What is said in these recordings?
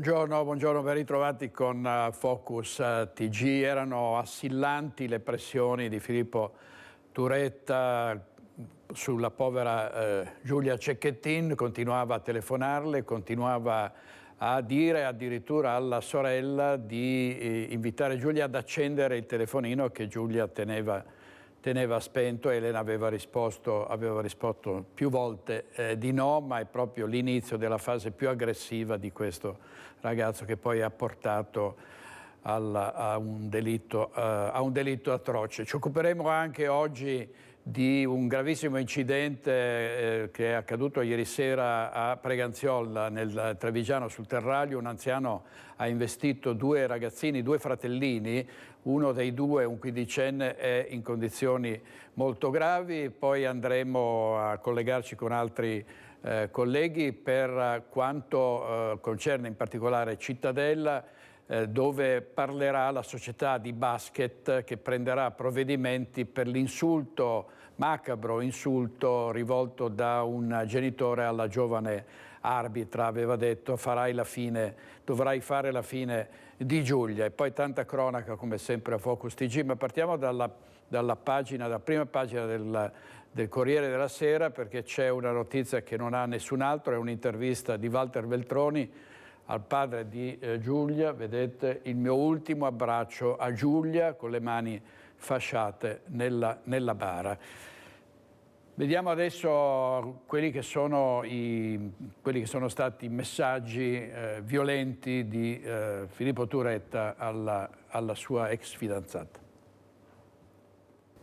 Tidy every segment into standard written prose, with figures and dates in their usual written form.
Buongiorno, ben ritrovati con Focus TG. Erano assillanti le pressioni di Filippo Turetta sulla povera Giulia Cecchettin, continuava a telefonarle, continuava a dire addirittura alla sorella di invitare Giulia ad accendere il telefonino che Giulia teneva spento. Elena aveva risposto più volte di no, ma è proprio l'inizio della fase più aggressiva di questo ragazzo che poi ha portato a un delitto atroce. Ci occuperemo anche oggi di un gravissimo incidente che è accaduto ieri sera a Preganziola, nel Trevigiano sul Terraglio. Un anziano ha investito due ragazzini, due fratellini. Uno dei due, un quindicenne, è in condizioni molto gravi. Poi andremo a collegarci con altri colleghi per quanto concerne in particolare Cittadella, dove parlerà la società di basket che prenderà provvedimenti per l'insulto, macabro insulto rivolto da un genitore alla giovane arbitra. Aveva detto: dovrai fare la fine di Giulia. E poi tanta cronaca come sempre a Focus TG, ma partiamo dalla prima pagina del Corriere della Sera, perché c'è una notizia che non ha nessun altro, è un'intervista di Walter Veltroni al padre di Giulia. Vedete: il mio ultimo abbraccio a Giulia, con le mani fasciate nella bara. Vediamo adesso quelli che sono stati i messaggi violenti di Filippo Turetta alla sua ex fidanzata.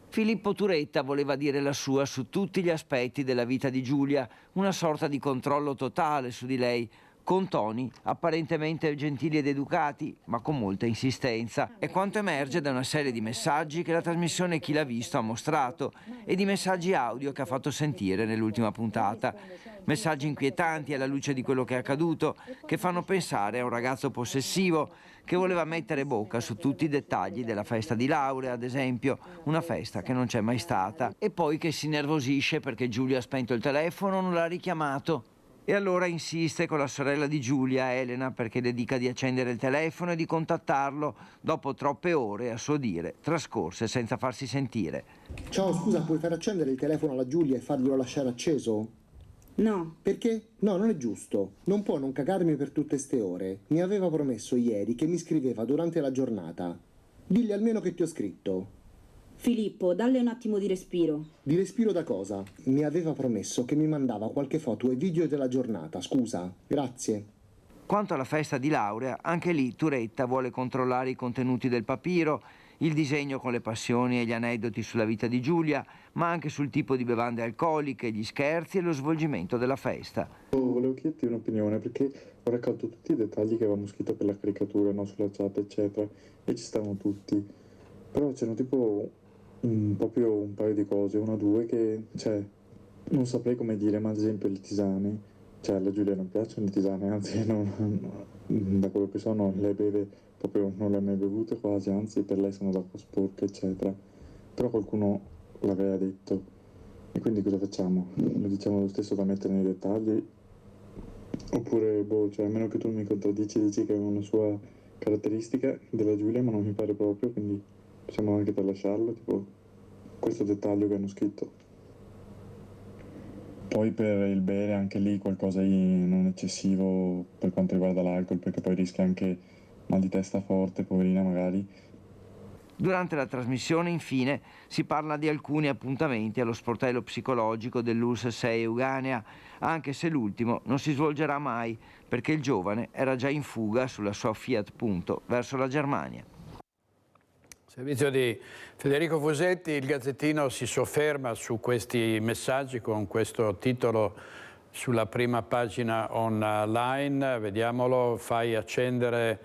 Filippo Turetta voleva dire la sua su tutti gli aspetti della vita di Giulia, una sorta di controllo totale su di lei, con toni apparentemente gentili ed educati, ma con molta insistenza. È quanto emerge da una serie di messaggi che la trasmissione Chi l'ha visto ha mostrato e di messaggi audio che ha fatto sentire nell'ultima puntata. Messaggi inquietanti alla luce di quello che è accaduto, che fanno pensare a un ragazzo possessivo che voleva mettere bocca su tutti i dettagli della festa di laurea, ad esempio, una festa che non c'è mai stata, e poi che si nervosisce perché Giulia ha spento il telefono, non l'ha richiamato. E allora insiste con la sorella di Giulia, Elena, perché le dica di accendere il telefono e di contattarlo dopo troppe ore, a suo dire, trascorse senza farsi sentire. Ciao, scusa, puoi far accendere il telefono alla Giulia e farglielo lasciare acceso? No. Perché? No, non è giusto. Non può non cagarmi per tutte ste ore. Mi aveva promesso ieri che mi scriveva durante la giornata. Digli almeno che ti ho scritto. Filippo, dalle un attimo di respiro. Di respiro da cosa? Mi aveva promesso che mi mandava qualche foto e video della giornata, scusa. Grazie. Quanto alla festa di laurea, anche lì Turetta vuole controllare i contenuti del papiro, il disegno con le passioni e gli aneddoti sulla vita di Giulia, ma anche sul tipo di bevande alcoliche, gli scherzi e lo svolgimento della festa. Volevo chiederti un'opinione, perché ho raccolto tutti i dettagli che avevamo scritto per la caricatura, no, sulla chat, eccetera, e ci stavano tutti. Però c'erano tipo proprio un paio di cose, una o due che, non saprei come dire, ma ad esempio le tisane. Alla Giulia non piacciono le tisane, anzi da quello che so lei beve proprio, non le ha mai bevute quasi, anzi per lei sono d'acqua sporca, eccetera. Però qualcuno l'aveva detto, e quindi cosa facciamo? Lo diciamo lo stesso da mettere nei dettagli? Oppure, a meno che tu mi contraddici, dici che è una sua caratteristica della Giulia, ma non mi pare proprio, quindi possiamo anche tralasciarlo, tipo questo dettaglio che hanno scritto. Poi per il bere anche lì qualcosa di non eccessivo per quanto riguarda l'alcol, perché poi rischia anche mal di testa forte, poverina magari. Durante la trasmissione, infine, si parla di alcuni appuntamenti allo sportello psicologico dell'ULSS 6 Euganea, anche se l'ultimo non si svolgerà mai, perché il giovane era già in fuga sulla sua Fiat Punto verso la Germania. Servizio di Federico Fusetti. Il Gazzettino si sofferma su questi messaggi con questo titolo sulla prima pagina online. Vediamolo: fai accendere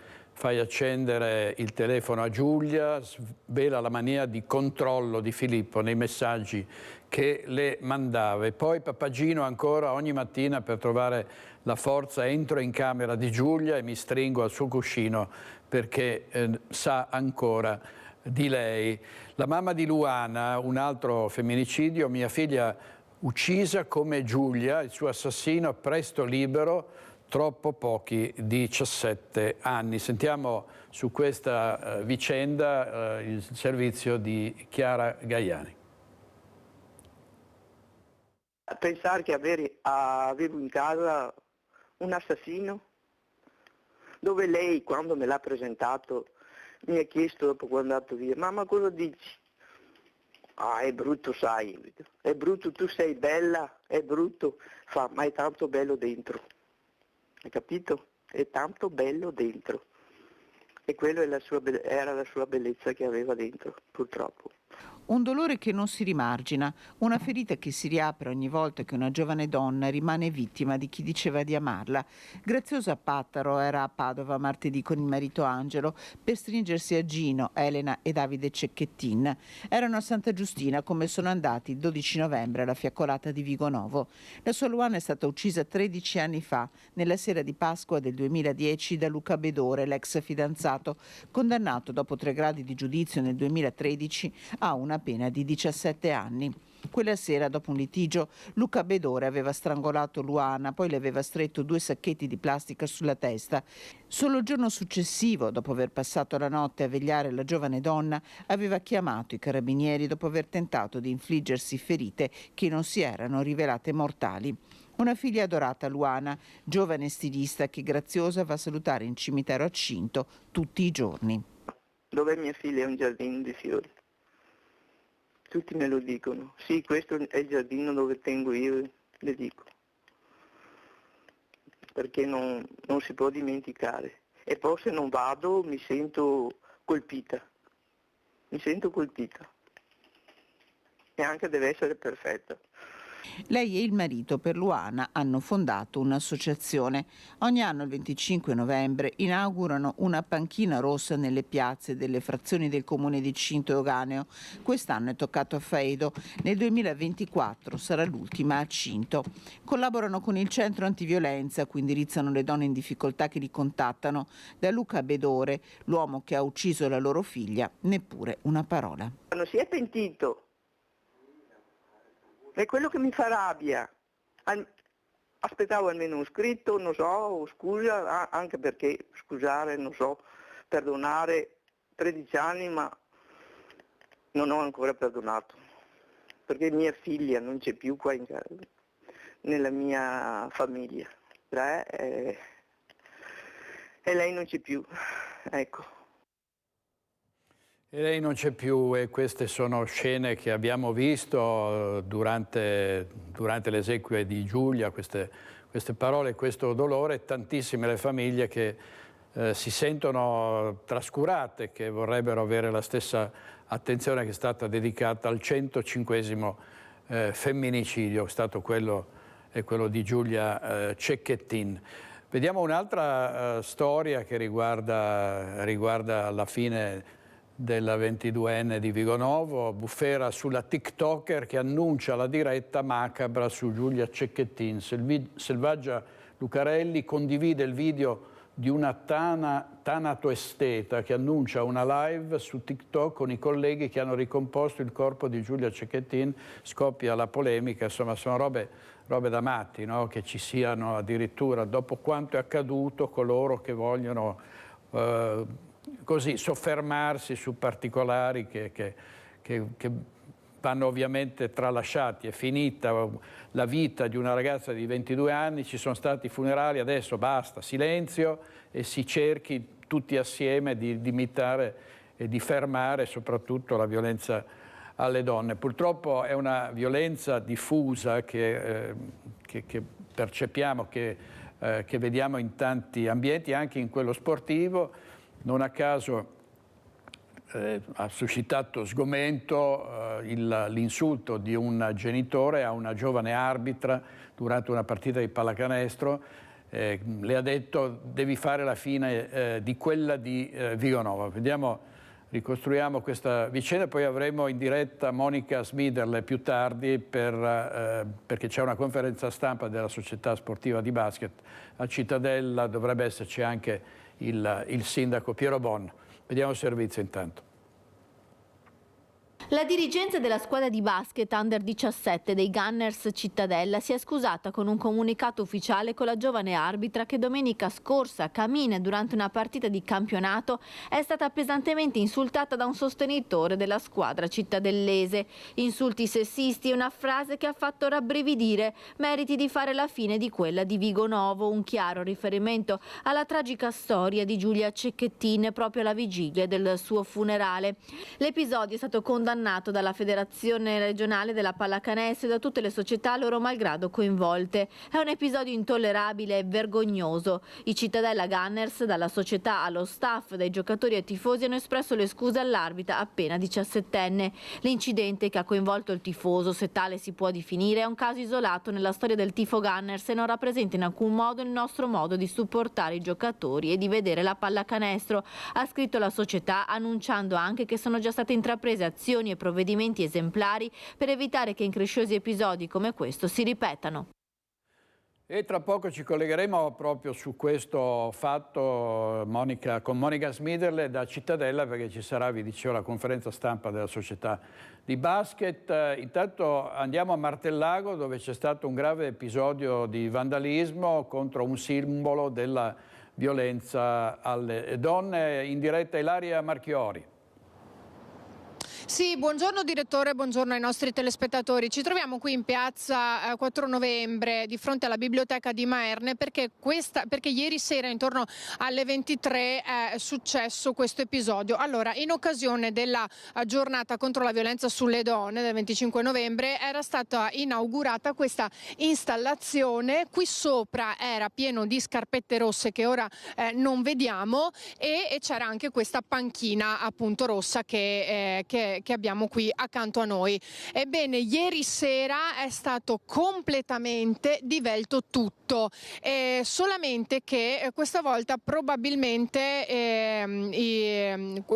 il telefono a Giulia, svela la mania di controllo di Filippo nei messaggi che le mandava. E poi Papagino ancora: ogni mattina per trovare la forza entro in camera di Giulia e mi stringo al suo cuscino perché sa ancora di lei. La mamma di Luana, un altro femminicidio: mia figlia uccisa come Giulia, il suo assassino presto libero, troppo pochi 17 anni. Sentiamo su questa vicenda il servizio di Chiara Gaiani. Pensare che avevo in casa un assassino, dove lei, quando me l'ha presentato, mi ha chiesto dopo quando è andato via: mamma, cosa dici? Ah, è brutto, sai, è brutto, tu sei bella, è brutto, ma è tanto bello dentro, hai capito? È tanto bello dentro, e quello era la sua bellezza che aveva dentro, purtroppo. Un dolore che non si rimargina, una ferita che si riapre ogni volta che una giovane donna rimane vittima di chi diceva di amarla. Graziosa Pattaro era a Padova martedì con il marito Angelo per stringersi a Gino, Elena e Davide Cecchettin. Erano a Santa Giustina, come sono andati il 12 novembre alla fiaccolata di Vigonovo. La sua Luana è stata uccisa 13 anni fa, nella sera di Pasqua del 2010, da Luca Bedore, l'ex fidanzato, condannato dopo 3 gradi di giudizio nel 2013 a una pena di 17 anni. Quella sera, dopo un litigio, Luca Bedore aveva strangolato Luana, poi le aveva stretto 2 sacchetti di plastica sulla testa. Solo il giorno successivo, dopo aver passato la notte a vegliare la giovane donna, aveva chiamato i carabinieri dopo aver tentato di infliggersi ferite che non si erano rivelate mortali. Una figlia adorata, Luana, giovane stilista che Graziosa va a salutare in cimitero a Cinto tutti i giorni. Dove mia figlia è un giardino di fiori. Tutti me lo dicono. Sì, questo è il giardino dove tengo io, le dico. Perché non si può dimenticare. E poi se non vado mi sento colpita. Mi sento colpita. E anche deve essere perfetta. Lei e il marito per Luana hanno fondato un'associazione. Ogni anno il 25 novembre inaugurano una panchina rossa nelle piazze delle frazioni del comune di Cinto e Oganeo. Quest'anno è toccato a Faedo, nel 2024 sarà l'ultima a Cinto. Collaborano con il centro antiviolenza, a cui indirizzano le donne in difficoltà che li contattano. Da Luca Bedore, l'uomo che ha ucciso la loro figlia, neppure una parola. Non si è pentito. È quello che mi fa rabbia. Aspettavo almeno un scritto, non so, scusa, anche perché scusare, non so, perdonare 13 anni, ma non ho ancora perdonato. Perché mia figlia non c'è più qua nella mia famiglia. E lei non c'è più, ecco. E lei non c'è più, e queste sono scene che abbiamo visto durante le esequie di Giulia, queste parole, questo dolore, tantissime le famiglie che si sentono trascurate, che vorrebbero avere la stessa attenzione che è stata dedicata al 105esimo femminicidio, è stato quello di Giulia Cecchettin. Vediamo un'altra storia che riguarda la fine della 22enne di Vigonovo, bufera sulla TikToker che annuncia la diretta macabra su Giulia Cecchettin. Selvaggia Lucarelli condivide il video di una tanatoesteta che annuncia una live su TikTok con i colleghi che hanno ricomposto il corpo di Giulia Cecchettin. Scoppia la polemica, insomma sono robe da matti, no? Che ci siano addirittura, dopo quanto è accaduto, coloro che vogliono così soffermarsi su particolari che vanno ovviamente tralasciati. È finita la vita di una ragazza di 22 anni, ci sono stati i funerali, adesso basta, silenzio, e si cerchi tutti assieme di imitare e di fermare soprattutto la violenza alle donne. Purtroppo è una violenza diffusa che percepiamo, che vediamo in tanti ambienti, anche in quello sportivo. Non a caso ha suscitato sgomento l'insulto di un genitore a una giovane arbitra durante una partita di pallacanestro. Le ha detto: devi fare la fine di quella di Vigonovo. Ricostruiamo questa vicenda, poi avremo in diretta Monica Smiderle più tardi perché c'è una conferenza stampa della società sportiva di basket a Cittadella, dovrebbe esserci anche il sindaco Piero Bon. Vediamo il servizio intanto. La dirigenza della squadra di basket Under 17 dei Gunners Cittadella si è scusata con un comunicato ufficiale con la giovane arbitra che domenica scorsa a Camine, durante una partita di campionato, è stata pesantemente insultata da un sostenitore della squadra cittadellese. Insulti sessisti e una frase che ha fatto rabbrividire: meriti di fare la fine di quella di Vigonovo, un chiaro riferimento alla tragica storia di Giulia Cecchettin proprio alla vigilia del suo funerale. L'episodio è stato condannato dalla Federazione regionale della pallacanestro e da tutte le società loro malgrado coinvolte. È un episodio intollerabile e vergognoso. I Cittadella Gunners, dalla società allo staff, dai giocatori ai tifosi, hanno espresso le scuse all'arbitra appena 17enne. L'incidente, che ha coinvolto il tifoso, se tale si può definire, è un caso isolato nella storia del tifo Gunners e non rappresenta in alcun modo il nostro modo di supportare i giocatori e di vedere la pallacanestro, ha scritto la società, annunciando anche che sono già state intraprese azioni e provvedimenti esemplari per evitare che incresciosi episodi come questo si ripetano. E tra poco ci collegheremo proprio su questo fatto con Monica Smiderle da Cittadella, perché ci sarà, vi dicevo, la conferenza stampa della società di basket. Intanto andiamo a Martellago, dove c'è stato un grave episodio di vandalismo contro un simbolo della violenza alle donne. In diretta Ilaria Marchiori. Sì, buongiorno direttore, buongiorno ai nostri telespettatori. Ci troviamo qui in piazza 4 novembre di fronte alla biblioteca di Maerne perché ieri sera intorno alle 23 è successo questo episodio. Allora, in occasione della giornata contro la violenza sulle donne del 25 novembre era stata inaugurata questa installazione. Qui sopra era pieno di scarpette rosse che ora non vediamo e c'era anche questa panchina appunto rossa che abbiamo qui accanto a noi. Ebbene, ieri sera è stato completamente divelto tutto, solamente che questa volta probabilmente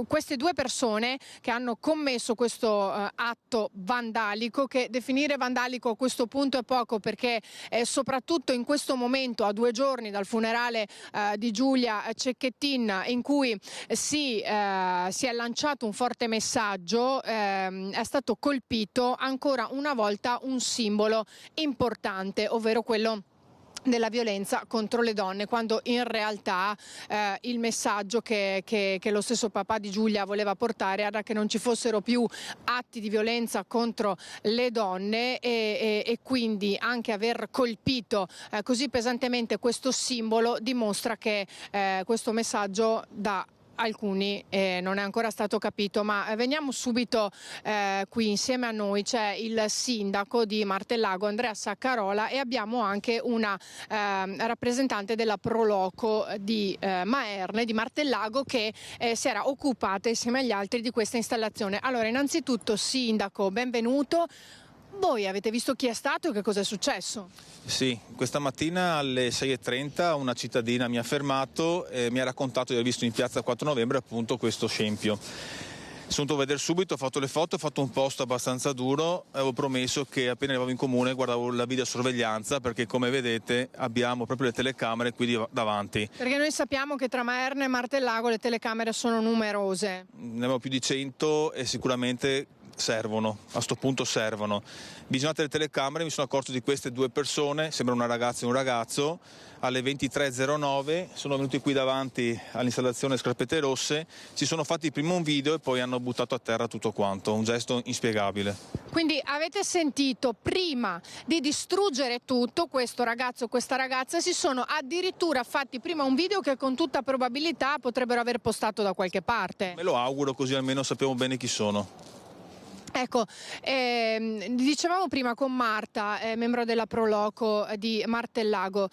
queste due persone che hanno commesso questo atto vandalico, che definire vandalico a questo punto è poco, perché soprattutto in questo momento, a 2 giorni dal funerale di Giulia Cecchettin, in cui si è lanciato un forte messaggio, è stato colpito ancora una volta un simbolo importante, ovvero quello della violenza contro le donne, quando in realtà il messaggio che lo stesso papà di Giulia voleva portare era che non ci fossero più atti di violenza contro le donne e quindi anche aver colpito così pesantemente questo simbolo dimostra che questo messaggio da alcuni non è ancora stato capito. Ma veniamo subito qui insieme a noi, c'è il sindaco di Martellago Andrea Saccarola e abbiamo anche una rappresentante della Proloco di Maerne, di Martellago, che si era occupata insieme agli altri di questa installazione. Allora, innanzitutto sindaco, benvenuto. Voi avete visto chi è stato e che cosa è successo? Sì, questa mattina alle 6:30 una cittadina mi ha fermato e mi ha raccontato di aver visto in piazza 4 novembre appunto questo scempio. Sono andato a vedere subito, ho fatto le foto, ho fatto un post abbastanza duro, avevo promesso che appena arrivavo in comune guardavo la videosorveglianza, perché come vedete abbiamo proprio le telecamere qui davanti. Perché noi sappiamo che tra Maerne e Martellago le telecamere sono numerose. Ne abbiamo più di 100 e sicuramente servono, a sto punto servono. Visionate le telecamere mi sono accorto di queste 2 persone, sembra una ragazza e un ragazzo, alle 23:09 sono venuti qui davanti all'installazione Scarpette Rosse, si sono fatti prima un video e poi hanno buttato a terra tutto quanto, un gesto inspiegabile. Quindi avete sentito, prima di distruggere tutto, questo ragazzo e questa ragazza si sono addirittura fatti prima un video che con tutta probabilità potrebbero aver postato da qualche parte. Me lo auguro, così almeno sappiamo bene chi sono. Ecco, dicevamo prima con Marta, membro della Proloco di Martellago,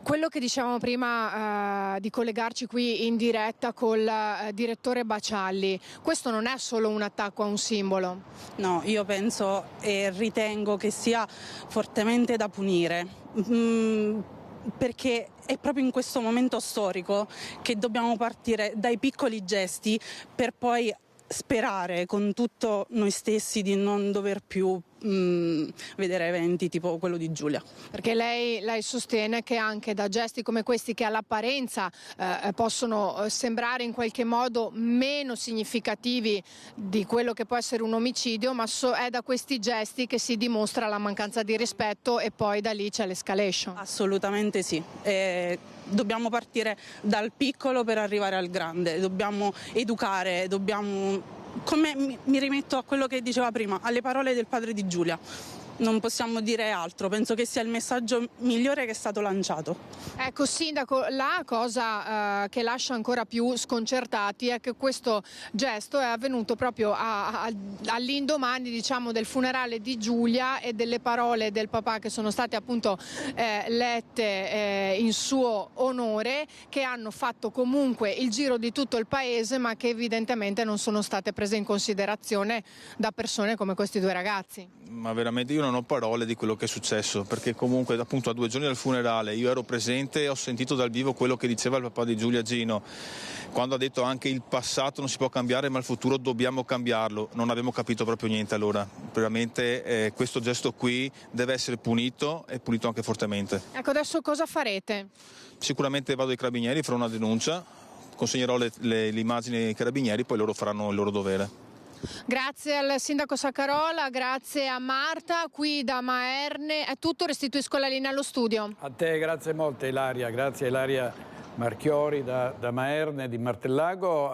quello che dicevamo prima di collegarci qui in diretta col direttore Bacialli, questo non è solo un attacco a un simbolo? No, io penso e ritengo che sia fortemente da punire. Perché è proprio in questo momento storico che dobbiamo partire dai piccoli gesti per poi sperare con tutto noi stessi di non dover più vedere eventi tipo quello di Giulia. Perché lei sostiene che anche da gesti come questi, che all'apparenza possono sembrare in qualche modo meno significativi di quello che può essere un omicidio, ma è da questi gesti che si dimostra la mancanza di rispetto e poi da lì c'è l'escalation. Assolutamente sì. Dobbiamo partire dal piccolo per arrivare al grande, dobbiamo educare, come mi rimetto a quello che diceva prima, alle parole del padre di Giulia. Non possiamo dire altro, penso che sia il messaggio migliore che è stato lanciato. Ecco, Sindaco, la cosa che lascia ancora più sconcertati è che questo gesto è avvenuto proprio all'indomani, diciamo, del funerale di Giulia e delle parole del papà che sono state appunto lette in suo onore, che hanno fatto comunque il giro di tutto il paese, ma che evidentemente non sono state prese in considerazione da persone come questi due ragazzi. Ma veramente io non ho parole di quello che è successo, perché comunque appunto a 2 giorni dal funerale io ero presente e ho sentito dal vivo quello che diceva il papà di Giulia, Gino, quando ha detto anche il passato non si può cambiare ma il futuro dobbiamo cambiarlo. Non abbiamo capito proprio niente allora, veramente questo gesto qui deve essere punito e punito anche fortemente. Ecco, adesso cosa farete? Sicuramente vado ai carabinieri, farò una denuncia, consegnerò le immagini ai carabinieri, poi loro faranno il loro dovere. Grazie al sindaco Saccarola, grazie a Marta, qui da Maerne. È tutto, restituisco la linea allo studio. A te, grazie molte Ilaria, grazie Ilaria Marchiori da Maerne, di Martellago.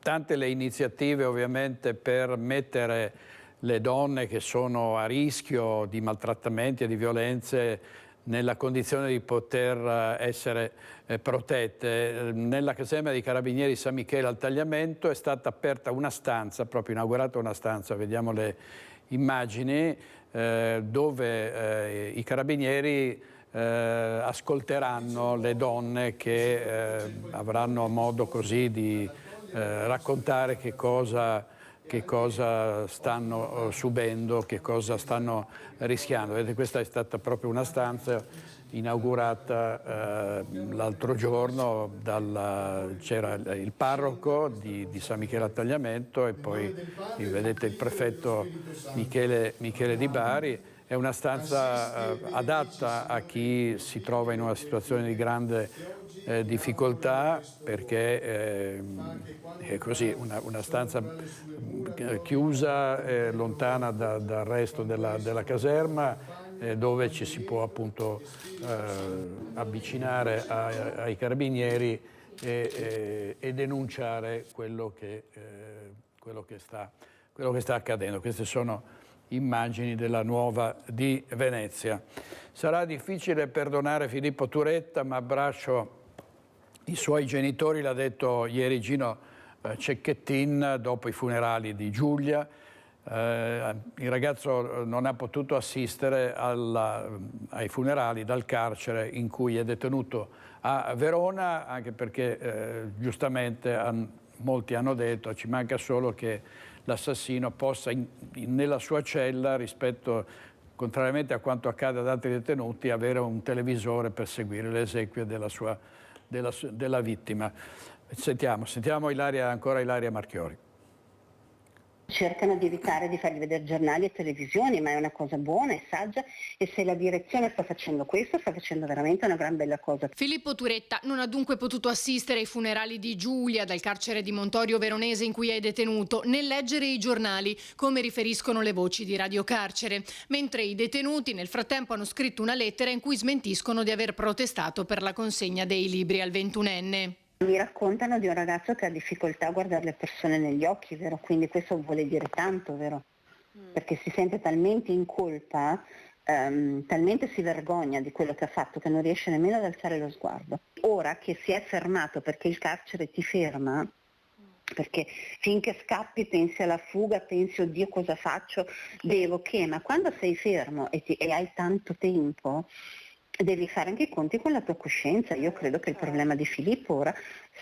Tante le iniziative ovviamente per mettere le donne che sono a rischio di maltrattamenti e di violenze nella condizione di poter essere protette. Nella caserma dei Carabinieri San Michele al Tagliamento è stata aperta una stanza, proprio inaugurata una stanza, vediamo le immagini, dove i Carabinieri ascolteranno le donne che avranno modo così di raccontare che cosa stanno subendo, che cosa stanno rischiando. Vedete, questa è stata proprio una stanza inaugurata l'altro giorno, c'era il parroco di San Michele al Tagliamento e poi vedete il prefetto Michele Di Bari. È una stanza adatta a chi si trova in una situazione di grande difficoltà, perché è così, una stanza chiusa, lontana dal resto della caserma, dove ci si può appunto avvicinare ai carabinieri e denunciare quello che sta accadendo. Queste sono immagini della Nuova di Venezia. Sarà difficile perdonare Filippo Turetta, ma abbraccio i suoi genitori, l'ha detto ieri Gino Cecchettin dopo i funerali di Giulia. Il ragazzo non ha potuto assistere ai funerali dal carcere in cui è detenuto a Verona, anche perché giustamente molti hanno detto ci manca solo che l'assassino possa nella sua cella, contrariamente a quanto accade ad altri detenuti, avere un televisore per seguire le esequie della vittima. Sentiamo ancora Ilaria Marchiori. Cercano di evitare di fargli vedere giornali e televisioni, ma è una cosa buona e saggia, e se la direzione sta facendo questo, sta facendo veramente una gran bella cosa. Filippo Turetta non ha dunque potuto assistere ai funerali di Giulia dal carcere di Montorio Veronese in cui è detenuto, né leggere i giornali, come riferiscono le voci di Radio Carcere, mentre i detenuti nel frattempo hanno scritto una lettera in cui smentiscono di aver protestato per la consegna dei libri al 21enne. Mi raccontano di un ragazzo che ha difficoltà a guardare le persone negli occhi, vero? Quindi questo vuole dire tanto, vero? Perché si sente talmente in colpa, talmente si vergogna di quello che ha fatto che non riesce nemmeno ad alzare lo sguardo. Ora che si è fermato, perché il carcere ti ferma, perché finché scappi pensi alla fuga, pensi oddio cosa faccio, ma quando sei fermo e hai tanto tempo, devi fare anche i conti con la tua coscienza. Io credo che il problema di Filippo ora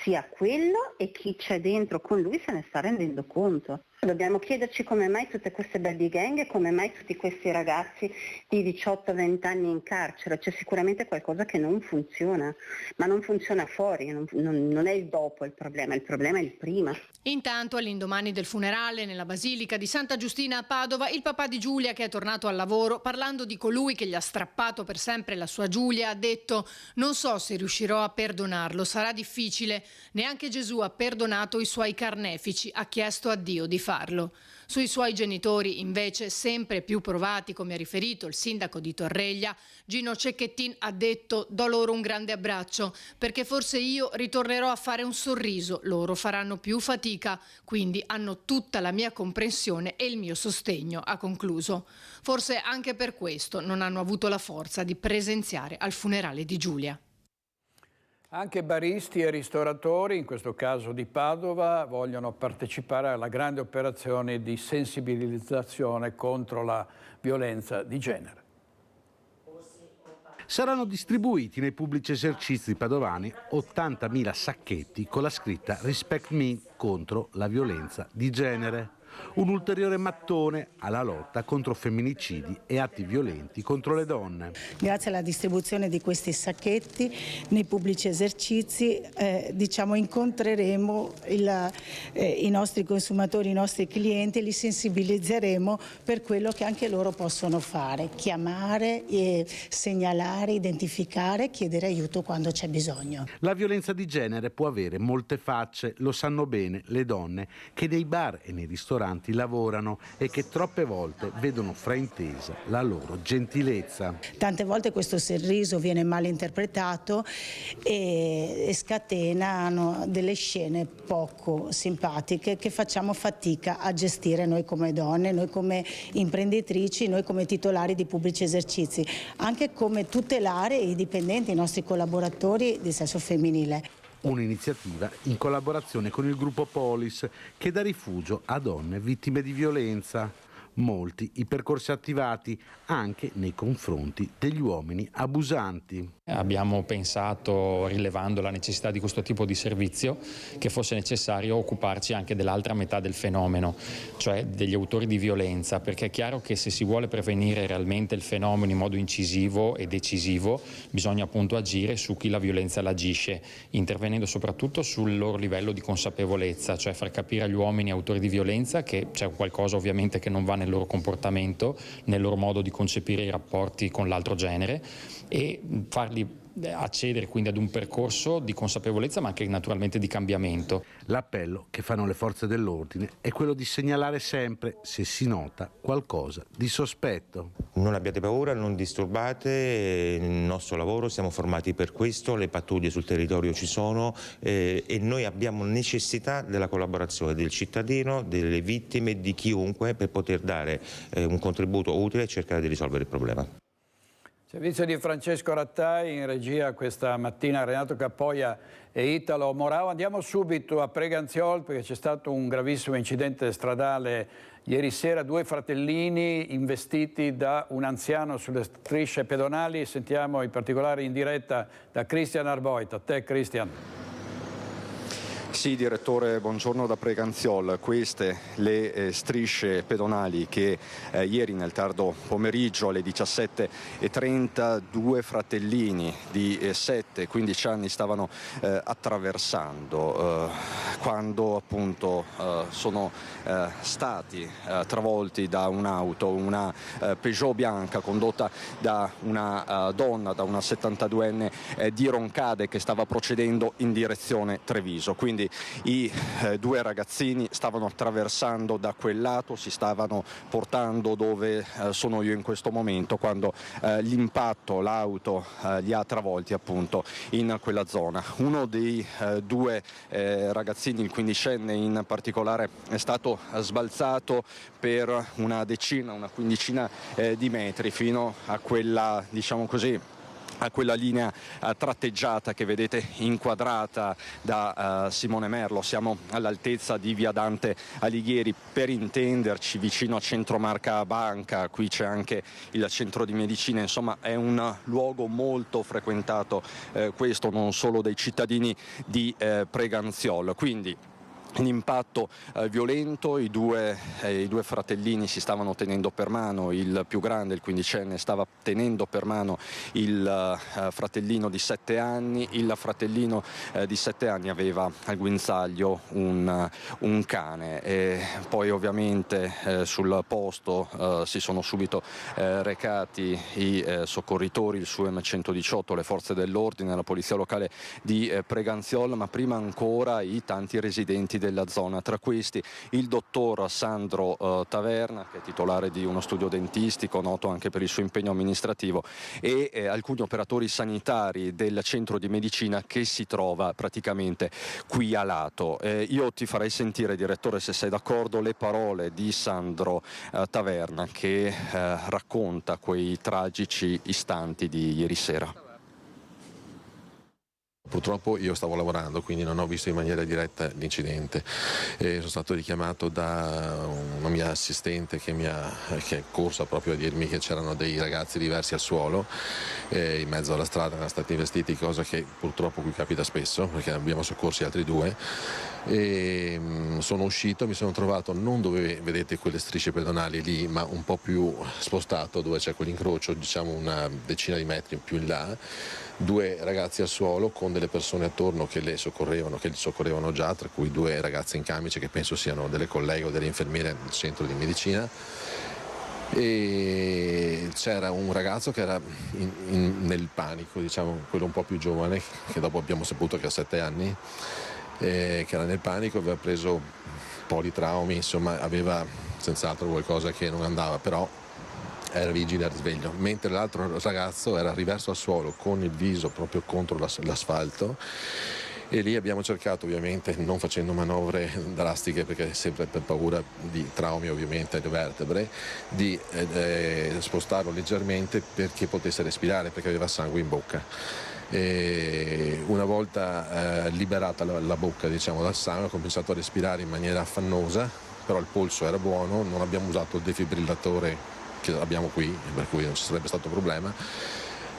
sia quello, e chi c'è dentro con lui se ne sta rendendo conto. Dobbiamo chiederci come mai tutte queste baby gang e come mai tutti questi ragazzi di 18-20 anni in carcere. C'è sicuramente qualcosa che non funziona, ma non funziona fuori, non è il dopo il problema è il prima. Intanto, all'indomani del funerale nella Basilica di Santa Giustina a Padova, il papà di Giulia, che è tornato al lavoro, parlando di colui che gli ha strappato per sempre la sua Giulia, ha detto: non so se riuscirò a perdonarlo, sarà difficile. Neanche Gesù ha perdonato i suoi carnefici, ha chiesto a Dio di farlo. Sui suoi genitori, invece, sempre più provati, come ha riferito il sindaco di Torreglia, Gino Cecchettin ha detto: do loro un grande abbraccio, perché forse io ritornerò a fare un sorriso, loro faranno più fatica, quindi hanno tutta la mia comprensione e il mio sostegno, ha concluso. Forse anche per questo non hanno avuto la forza di presenziare al funerale di Giulia. Anche baristi e ristoratori, in questo caso di Padova, vogliono partecipare alla grande operazione di sensibilizzazione contro la violenza di genere. Saranno distribuiti nei pubblici esercizi padovani 80.000 sacchetti con la scritta Respect Me contro la violenza di genere. Un ulteriore mattone alla lotta contro femminicidi e atti violenti contro le donne. Grazie alla distribuzione di questi sacchetti nei pubblici esercizi incontreremo i nostri consumatori, i nostri clienti, li sensibilizzeremo per quello che anche loro possono fare: chiamare, segnalare, identificare, chiedere aiuto quando c'è bisogno. La violenza di genere può avere molte facce, lo sanno bene le donne che nei bar e nei ristoranti lavorano e che troppe volte vedono fraintesa la loro gentilezza. Tante volte questo sorriso viene mal interpretato e scatenano delle scene poco simpatiche che facciamo fatica a gestire noi come donne, noi come imprenditrici, noi come titolari di pubblici esercizi, anche come tutelare i dipendenti, i nostri collaboratori di sesso femminile. Un'iniziativa in collaborazione con il gruppo Polis che dà rifugio a donne vittime di violenza. Molti i percorsi attivati anche nei confronti degli uomini abusanti. Abbiamo pensato, rilevando la necessità di questo tipo di servizio, che fosse necessario occuparci anche dell'altra metà del fenomeno, cioè degli autori di violenza, perché è chiaro che se si vuole prevenire realmente il fenomeno in modo incisivo e decisivo, bisogna appunto agire su chi la violenza l'agisce, intervenendo soprattutto sul loro livello di consapevolezza, cioè far capire agli uomini autori di violenza che c'è qualcosa ovviamente che non va nel loro comportamento, nel loro modo di concepire i rapporti con l'altro genere e farli accedere quindi ad un percorso di consapevolezza ma anche naturalmente di cambiamento. L'appello che fanno le forze dell'ordine è quello di segnalare sempre se si nota qualcosa di sospetto. Non abbiate paura, non disturbate il nostro lavoro, siamo formati per questo, le pattuglie sul territorio ci sono e noi abbiamo necessità della collaborazione del cittadino, delle vittime, di chiunque per poter dare un contributo utile e cercare di risolvere il problema. Servizio di Francesco Rattai, in regia questa mattina Renato Cappoia e Italo Morao. Andiamo subito a Preganziol perché c'è stato un gravissimo incidente stradale ieri sera, 2 fratellini investiti da un anziano sulle strisce pedonali. Sentiamo in particolare in diretta da Cristian Arboit. A te Cristian. Sì, direttore, buongiorno da Preganziol. Queste le strisce pedonali che ieri nel tardo pomeriggio alle 17:30 2 fratellini di 7 e 15 anni stavano attraversando quando appunto sono stati travolti da un'auto, una Peugeot bianca condotta da una donna, da una 72enne di Roncade che stava procedendo in direzione Treviso. Quindi i 2 ragazzini stavano attraversando da quel lato, si stavano portando dove sono io in questo momento quando l'impatto, l'auto li ha travolti appunto in quella zona. Uno dei 2 ragazzini, il quindicenne in particolare, è stato sbalzato per una quindicina di metri fino a quella, diciamo così, a quella linea tratteggiata che vedete inquadrata da Simone Merlo. Siamo all'altezza di via Dante Alighieri, per intenderci vicino a Centro Marca Banca. Qui c'è anche il centro di medicina, insomma è un luogo molto frequentato questo, non solo dai cittadini di Preganziol. Quindi l'impatto violento, i due fratellini si stavano tenendo per mano, il più grande, il 15enne, stava tenendo per mano il fratellino di 7 anni, il fratellino di 7 anni aveva al guinzaglio un cane, e poi ovviamente sul posto si sono subito recati i soccorritori, il SUEM 118, le forze dell'ordine, la polizia locale di Preganziol, ma prima ancora i tanti residenti della zona, tra questi il dottor Sandro Taverna, che è titolare di uno studio dentistico noto anche per il suo impegno amministrativo, e alcuni operatori sanitari del centro di medicina che si trova praticamente qui a lato. Io ti farei sentire, direttore, se sei d'accordo, le parole di Sandro Taverna, che racconta quei tragici istanti di ieri sera. Purtroppo io stavo lavorando, quindi non ho visto in maniera diretta l'incidente. Sono stato richiamato da una mia assistente che è corsa proprio a dirmi che c'erano dei ragazzi diversi al suolo in mezzo alla strada, erano stati investiti, cosa che purtroppo qui capita spesso, perché abbiamo soccorsi altri 2. E sono uscito, mi sono trovato non dove vedete quelle strisce pedonali lì, ma un po' più spostato, dove c'è quell'incrocio, diciamo una decina di metri più in là, 2 ragazzi al suolo con delle persone attorno che li soccorrevano già, tra cui 2 ragazze in camice che penso siano delle colleghe o delle infermiere del centro di medicina, e c'era un ragazzo che era nel panico, diciamo quello un po' più giovane, che dopo abbiamo saputo che ha 7 anni, che era nel panico, aveva preso politraumi, insomma aveva senz'altro qualcosa che non andava, però era vigile al risveglio, mentre l'altro ragazzo era riverso al suolo con il viso proprio contro l'asfalto, e lì abbiamo cercato, ovviamente non facendo manovre drastiche perché sempre per paura di traumi ovviamente alle vertebre, di spostarlo leggermente perché potesse respirare, perché aveva sangue in bocca. E una volta liberata la bocca, diciamo, dal sangue, ha cominciato a respirare in maniera affannosa, però il polso era buono, non abbiamo usato il defibrillatore che abbiamo qui, per cui non ci sarebbe stato problema,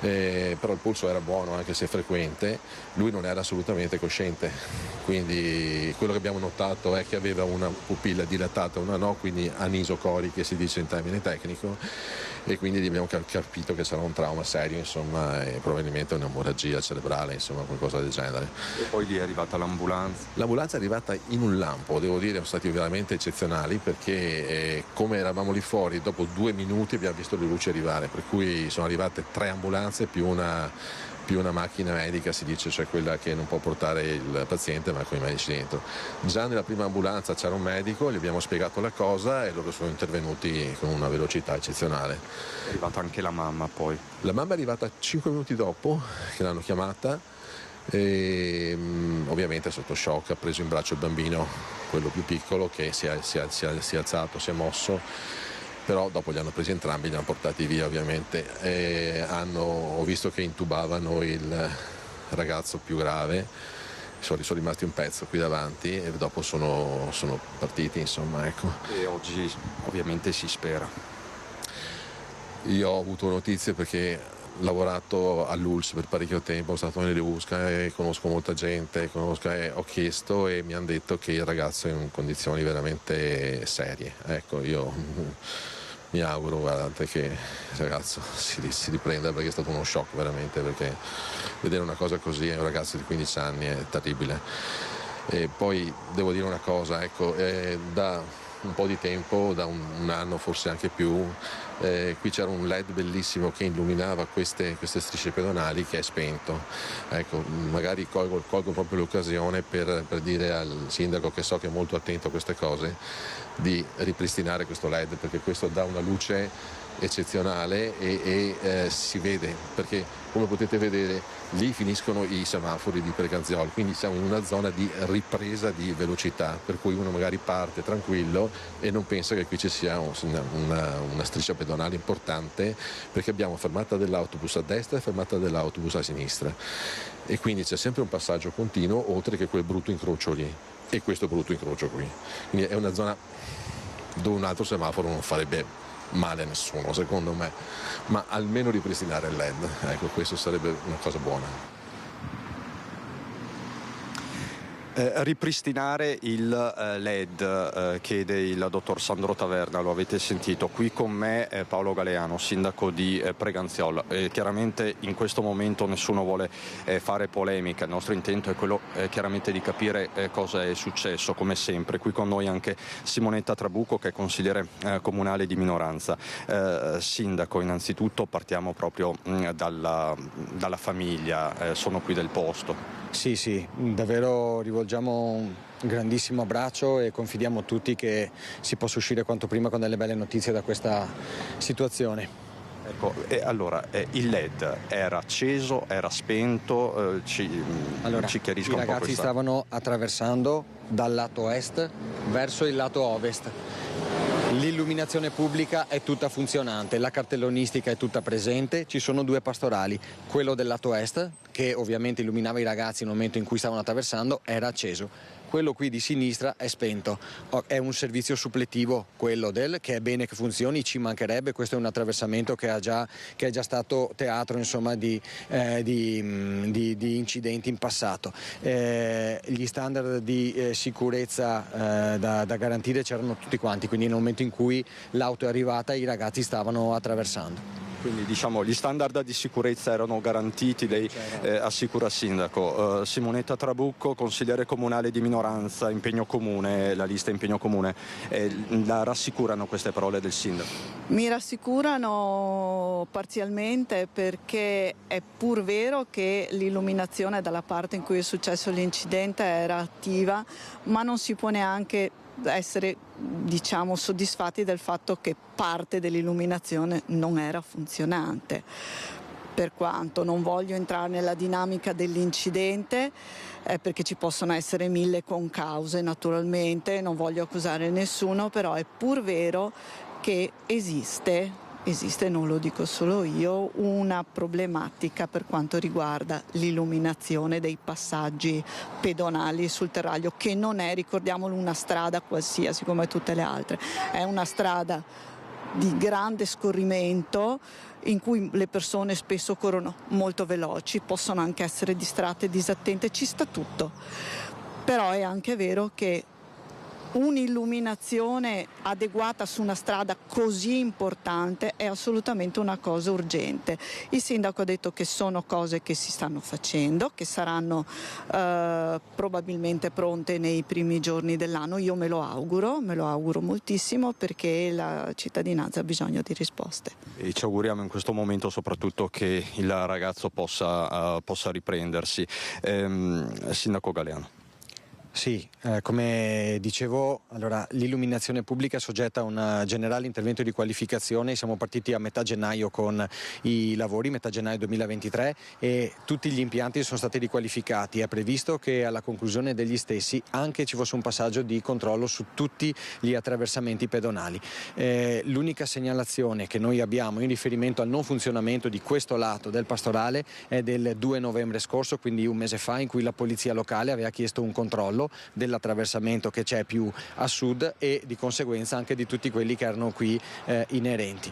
però il polso era buono anche se frequente, lui non era assolutamente cosciente, quindi quello che abbiamo notato è che aveva una pupilla dilatata, una no, quindi anisocori che si dice in termine tecnico, e quindi abbiamo capito che sarà un trauma serio, insomma, e probabilmente un'emorragia cerebrale, insomma qualcosa del genere. E poi lì è arrivata l'ambulanza? L'ambulanza è arrivata in un lampo, devo dire, sono stati veramente eccezionali, perché come eravamo lì fuori, dopo 2 minuti abbiamo visto le luci arrivare, per cui sono arrivate 3 ambulanze più una macchina medica, si dice, cioè quella che non può portare il paziente ma con i medici dentro. Già nella prima ambulanza c'era un medico, gli abbiamo spiegato la cosa e loro sono intervenuti con una velocità eccezionale. È arrivata anche la mamma poi? La mamma è arrivata 5 minuti dopo che l'hanno chiamata, e ovviamente sotto shock, ha preso in braccio il bambino, quello più piccolo, che si è alzato, si è mosso, però dopo li hanno presi entrambi, li hanno portati via ovviamente, e ho visto che intubavano il ragazzo più grave, sono rimasti un pezzo qui davanti e dopo sono partiti, insomma, ecco. E oggi ovviamente si spera. Io ho avuto notizie perché ho lavorato all'ULS per parecchio tempo, sono stato nelle USCA e conosco molta gente, ho chiesto e mi hanno detto che il ragazzo è in condizioni veramente serie. Ecco, io mi auguro, guardate, che il ragazzo si riprenda, perché è stato uno shock veramente, perché vedere una cosa così a un ragazzo di 15 anni è terribile. E poi devo dire una cosa, ecco, da un po' di tempo, da un anno forse anche più, qui c'era un LED bellissimo che illuminava queste strisce pedonali, che è spento. Ecco, magari colgo proprio l'occasione per dire al sindaco, che so che è molto attento a queste cose, di ripristinare questo LED, perché questo dà una luce eccezionale e si vede, perché come potete vedere lì finiscono i semafori di Preganziol, quindi siamo in una zona di ripresa di velocità, per cui uno magari parte tranquillo e non pensa che qui ci sia una striscia pedonale importante, perché abbiamo fermata dell'autobus a destra e fermata dell'autobus a sinistra, e quindi c'è sempre un passaggio continuo, oltre che quel brutto incrocio lì e questo brutto incrocio qui. Quindi è una zona dove un altro semaforo non farebbe male a nessuno, secondo me, ma almeno ripristinare il LED, ecco, questo sarebbe una cosa buona. Ripristinare il LED, chiede il dottor Sandro Taverna, lo avete sentito. Qui con me Paolo Galeano, sindaco di Preganziol. Chiaramente in questo momento nessuno vuole fare polemica, il nostro intento è quello chiaramente di capire cosa è successo, come sempre. Qui con noi anche Simonetta Trabucco, che è consigliere comunale di minoranza. Sindaco, innanzitutto partiamo proprio dalla famiglia, sono qui del posto. Sì, davvero rivolgiamo un grandissimo abbraccio e confidiamo tutti che si possa uscire quanto prima con delle belle notizie da questa situazione. Ecco, allora il LED era acceso, era spento? Ci chiarisca un po' i ragazzi stavano attraversando dal lato est verso il lato ovest. L'illuminazione pubblica è tutta funzionante, la cartellonistica è tutta presente, ci sono due pastorali, quello del lato est, che ovviamente illuminava i ragazzi nel momento in cui stavano attraversando, era acceso. Quello qui di sinistra è spento, è un servizio suppletivo quello che è bene che funzioni, ci mancherebbe, questo è un attraversamento che è già stato teatro, insomma, di incidenti in passato. Gli standard di sicurezza da garantire c'erano tutti quanti, quindi nel momento in cui l'auto è arrivata i ragazzi stavano attraversando. Quindi diciamo gli standard di sicurezza erano garantiti, lei assicura sindaco. Simonetta Trabucco, consigliere comunale di minoranza, impegno comune, la lista impegno comune, la rassicurano queste parole del sindaco? Mi rassicurano parzialmente, perché è pur vero che l'illuminazione dalla parte in cui è successo l'incidente era attiva, ma non si può neanche essere, diciamo, soddisfatti del fatto che parte dell'illuminazione non era funzionante. Per quanto non voglio entrare nella dinamica dell'incidente, perché ci possono essere mille concause naturalmente, non voglio accusare nessuno, però è pur vero che esiste, non lo dico solo io, una problematica per quanto riguarda l'illuminazione dei passaggi pedonali sul Terraglio, che non è, ricordiamolo, una strada qualsiasi come tutte le altre, è una strada di grande scorrimento in cui le persone spesso corrono molto veloci, possono anche essere distratte e disattente, ci sta tutto. Però è anche vero che un'illuminazione adeguata su una strada così importante è assolutamente una cosa urgente. Il sindaco ha detto che sono cose che si stanno facendo, che saranno probabilmente pronte nei primi giorni dell'anno. Io me lo auguro moltissimo, perché la cittadinanza ha bisogno di risposte. E ci auguriamo in questo momento soprattutto che il ragazzo possa riprendersi. Sindaco Galeano. Sì, come dicevo, allora, l'illuminazione pubblica è soggetta a un generale intervento di qualificazione. Siamo partiti a metà gennaio con i lavori, metà gennaio 2023, e tutti gli impianti sono stati riqualificati. È previsto che alla conclusione degli stessi anche ci fosse un passaggio di controllo su tutti gli attraversamenti pedonali. L'unica segnalazione che noi abbiamo in riferimento al non funzionamento di questo lato del pastorale è del 2 novembre scorso, quindi un mese fa, in cui la polizia locale aveva chiesto un controllo dell'attraversamento che c'è più a sud e di conseguenza anche di tutti quelli che erano qui inerenti.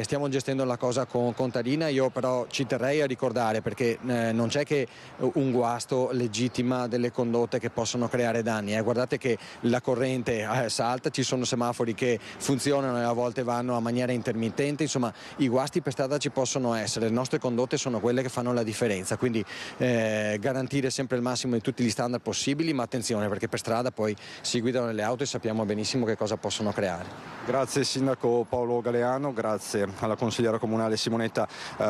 Stiamo gestendo la cosa con contadina. Io però ci terrei a ricordare, perché non c'è che un guasto legittima delle condotte che possono creare danni. Guardate che la corrente salta, ci sono semafori che funzionano e a volte vanno a maniera intermittente, insomma i guasti per strada ci possono essere, le nostre condotte sono quelle che fanno la differenza, quindi garantire sempre il massimo di tutti gli standard possibili, ma attenzione, perché per strada poi si guidano le auto e sappiamo benissimo che cosa possono creare. Grazie sindaco Paolo Galeano, grazie alla consigliera comunale Simonetta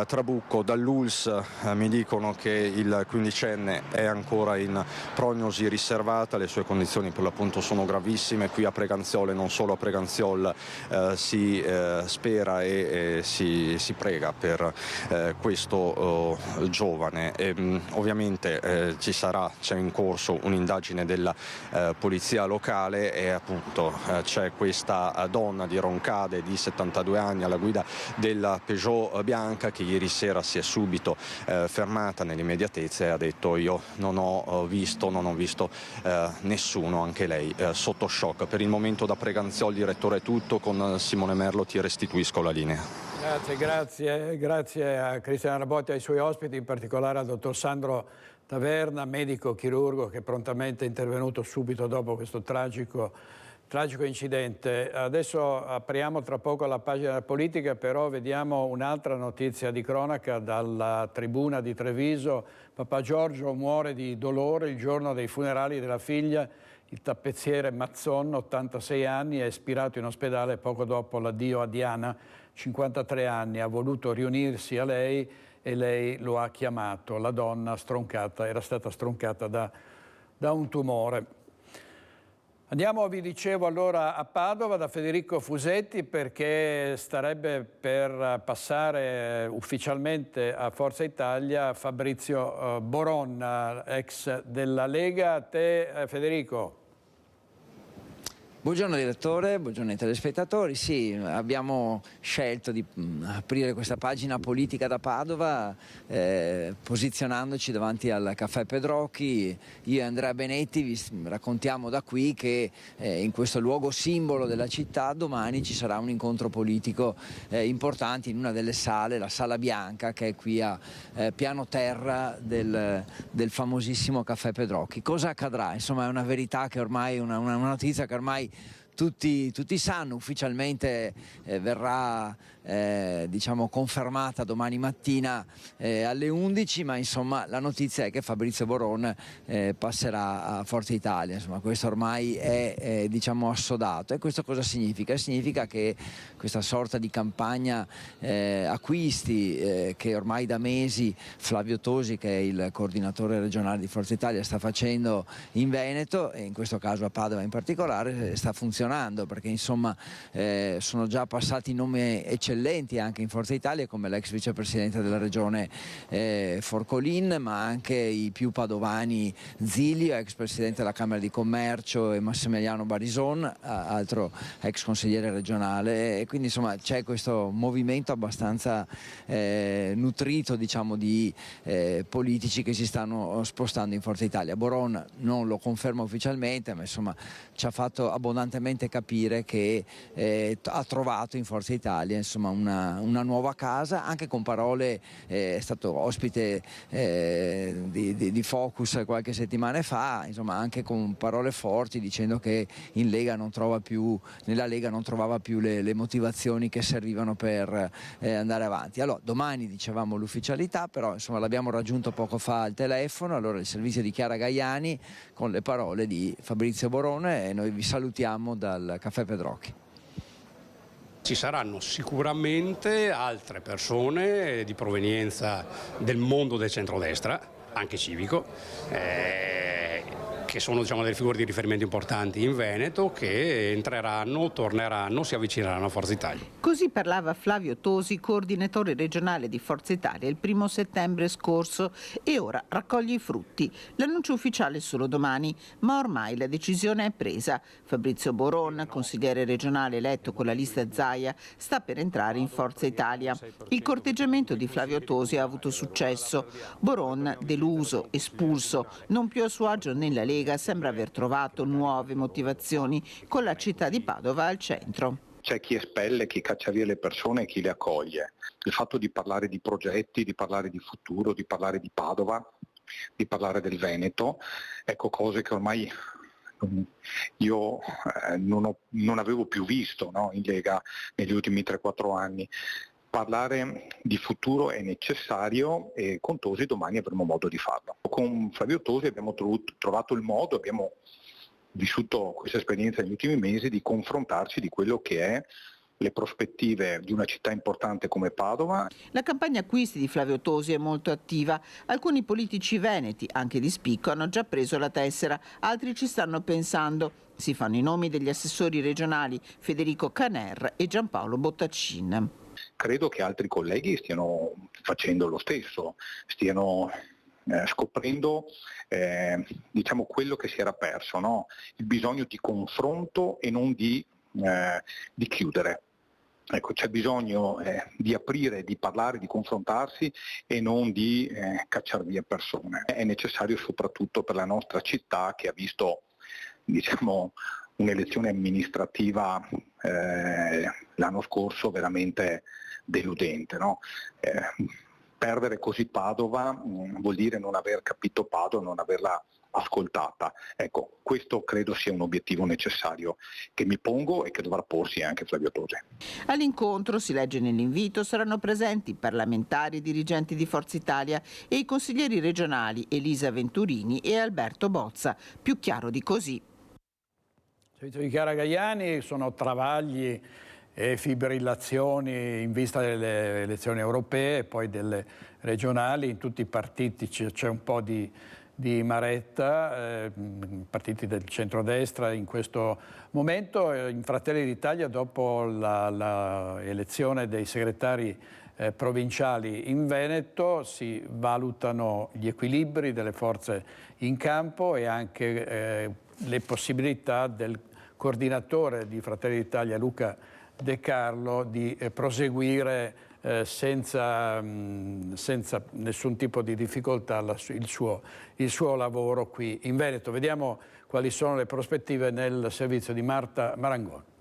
Trabucco. Dall'ULS mi dicono che il quindicenne è ancora in prognosi riservata, le sue condizioni per l'appunto sono gravissime. Qui a Preganziol e non solo a Preganziol si spera e si prega per questo giovane. Ovviamente c'è in corso un'indagine della polizia locale e appunto c'è questa donna di Roncade di 72 anni alla guida della Peugeot bianca che ieri sera si è subito fermata nell'immediatezza e ha detto: io non ho visto nessuno, anche lei sotto shock. Per il momento da Preganziol, direttore, è tutto. Con Simone Merlo ti restituisco la linea. Grazie a Cristiano Rabotti e ai suoi ospiti, in particolare al dottor Sandro Taverna, medico chirurgo che prontamente è intervenuto subito dopo questo tragico incidente. Adesso apriamo tra poco la pagina politica, però vediamo un'altra notizia di cronaca dalla tribuna di Treviso. Papà Giorgio muore di dolore il giorno dei funerali della figlia. Il tappezziere Mazzon, 86 anni, è espirato in ospedale poco dopo l'addio a Diana, 53 anni. Ha voluto riunirsi a lei e lei lo ha chiamato. La donna era stata stroncata da un tumore. Andiamo, vi dicevo, allora a Padova da Federico Fusetti, perché starebbe per passare ufficialmente a Forza Italia Fabrizio Boron, ex della Lega. A te, Federico. Buongiorno direttore, buongiorno ai telespettatori. Sì, abbiamo scelto di aprire questa pagina politica da Padova posizionandoci davanti al Caffè Pedrocchi. Io e Andrea Benetti vi raccontiamo da qui che in questo luogo simbolo della città domani ci sarà un incontro politico importante in una delle sale, la Sala Bianca, che è qui a piano terra del famosissimo Caffè Pedrocchi. Cosa accadrà? Insomma, è una verità che ormai, una notizia che ormai tutti sanno. Ufficialmente verrà diciamo confermata domani mattina alle 11, ma insomma la notizia è che Fabrizio Boron passerà a Forza Italia. Insomma, questo ormai è diciamo assodato. E questo cosa significa? Significa che questa sorta di campagna acquisti che ormai da mesi Flavio Tosi, che è il coordinatore regionale di Forza Italia, sta facendo in Veneto, e in questo caso a Padova in particolare, sta funzionando, perché insomma sono già passati nomi eccellenti anche in Forza Italia, come l'ex vicepresidente della regione Forcolin, ma anche i più padovani Zilio, ex presidente della Camera di Commercio, e Massimiliano Barison, altro ex consigliere regionale. E quindi insomma c'è questo movimento abbastanza nutrito, diciamo, di politici che si stanno spostando in Forza Italia. Boron non lo conferma ufficialmente, ma insomma ci ha fatto abbondantemente capire che ha trovato in Forza Italia insomma una nuova casa, anche con parole, è stato ospite di Focus qualche settimana fa, insomma anche con parole forti, dicendo che nella Lega non trovava più le motivazioni che servivano per andare avanti. Allora domani dicevamo l'ufficialità, però insomma l'abbiamo raggiunto poco fa al telefono, allora il servizio di Chiara Gaiani con le parole di Fabrizio Borone, e noi vi salutiamo dal Caffè Pedrocchi. Ci saranno sicuramente altre persone di provenienza del mondo del centrodestra, anche civico, che sono, diciamo, delle figure di riferimento importanti in Veneto, che entreranno, torneranno, si avvicineranno a Forza Italia. Così parlava Flavio Tosi, coordinatore regionale di Forza Italia, il 1° settembre scorso, e ora raccoglie i frutti. L'annuncio ufficiale è solo domani, ma ormai la decisione è presa. Fabrizio Boron, consigliere regionale eletto con la lista Zaia, sta per entrare in Forza Italia. Il corteggiamento di Flavio Tosi ha avuto successo. Boron, deluso, espulso, non più a suo agio nella Lega, sembra aver trovato nuove motivazioni, con la città di Padova al centro. C'è chi espelle, chi caccia via le persone e chi le accoglie. Il fatto di parlare di progetti, di parlare di futuro, di parlare di Padova, di parlare del Veneto, ecco, cose che ormai io non avevo più visto, no, in Lega negli ultimi 3-4 anni. Parlare di futuro è necessario e con Tosi domani avremo modo di farlo. Con Flavio Tosi abbiamo trovato il modo, abbiamo vissuto questa esperienza negli ultimi mesi, di confrontarci di quello che è le prospettive di una città importante come Padova. La campagna acquisti di Flavio Tosi è molto attiva. Alcuni politici veneti, anche di spicco, hanno già preso la tessera, altri ci stanno pensando. Si fanno i nomi degli assessori regionali Federico Caner e Giampaolo Bottacin. Credo che altri colleghi stiano facendo lo stesso, stiano scoprendo diciamo quello che si era perso, no? Il bisogno di confronto e non di chiudere. Ecco, c'è bisogno di aprire, di parlare, di confrontarsi e non di cacciare via persone. È necessario soprattutto per la nostra città, che ha visto, diciamo, un'elezione amministrativa l'anno scorso veramente deludente, no? perdere così Padova vuol dire non aver capito Padova, non averla ascoltata. Ecco, questo credo sia un obiettivo necessario che mi pongo e che dovrà porsi anche Flavio Tosi. All'incontro, si legge nell'invito, saranno presenti parlamentari e dirigenti di Forza Italia e i consiglieri regionali Elisa Venturini e Alberto Bozza. Più chiaro di così. Servizio di Chiara Gaiani, sono travagli e fibrillazioni in vista delle elezioni europee e poi delle regionali. In tutti i partiti c'è un po' di maretta, partiti del centrodestra in questo momento. In Fratelli d'Italia, dopo la elezione dei segretari provinciali in Veneto, si valutano gli equilibri delle forze in campo e anche le possibilità del coordinatore di Fratelli d'Italia, Luca De Carlo, di proseguire senza nessun tipo di difficoltà il suo lavoro qui in Veneto. Vediamo quali sono le prospettive nel servizio di Marta Marangoni.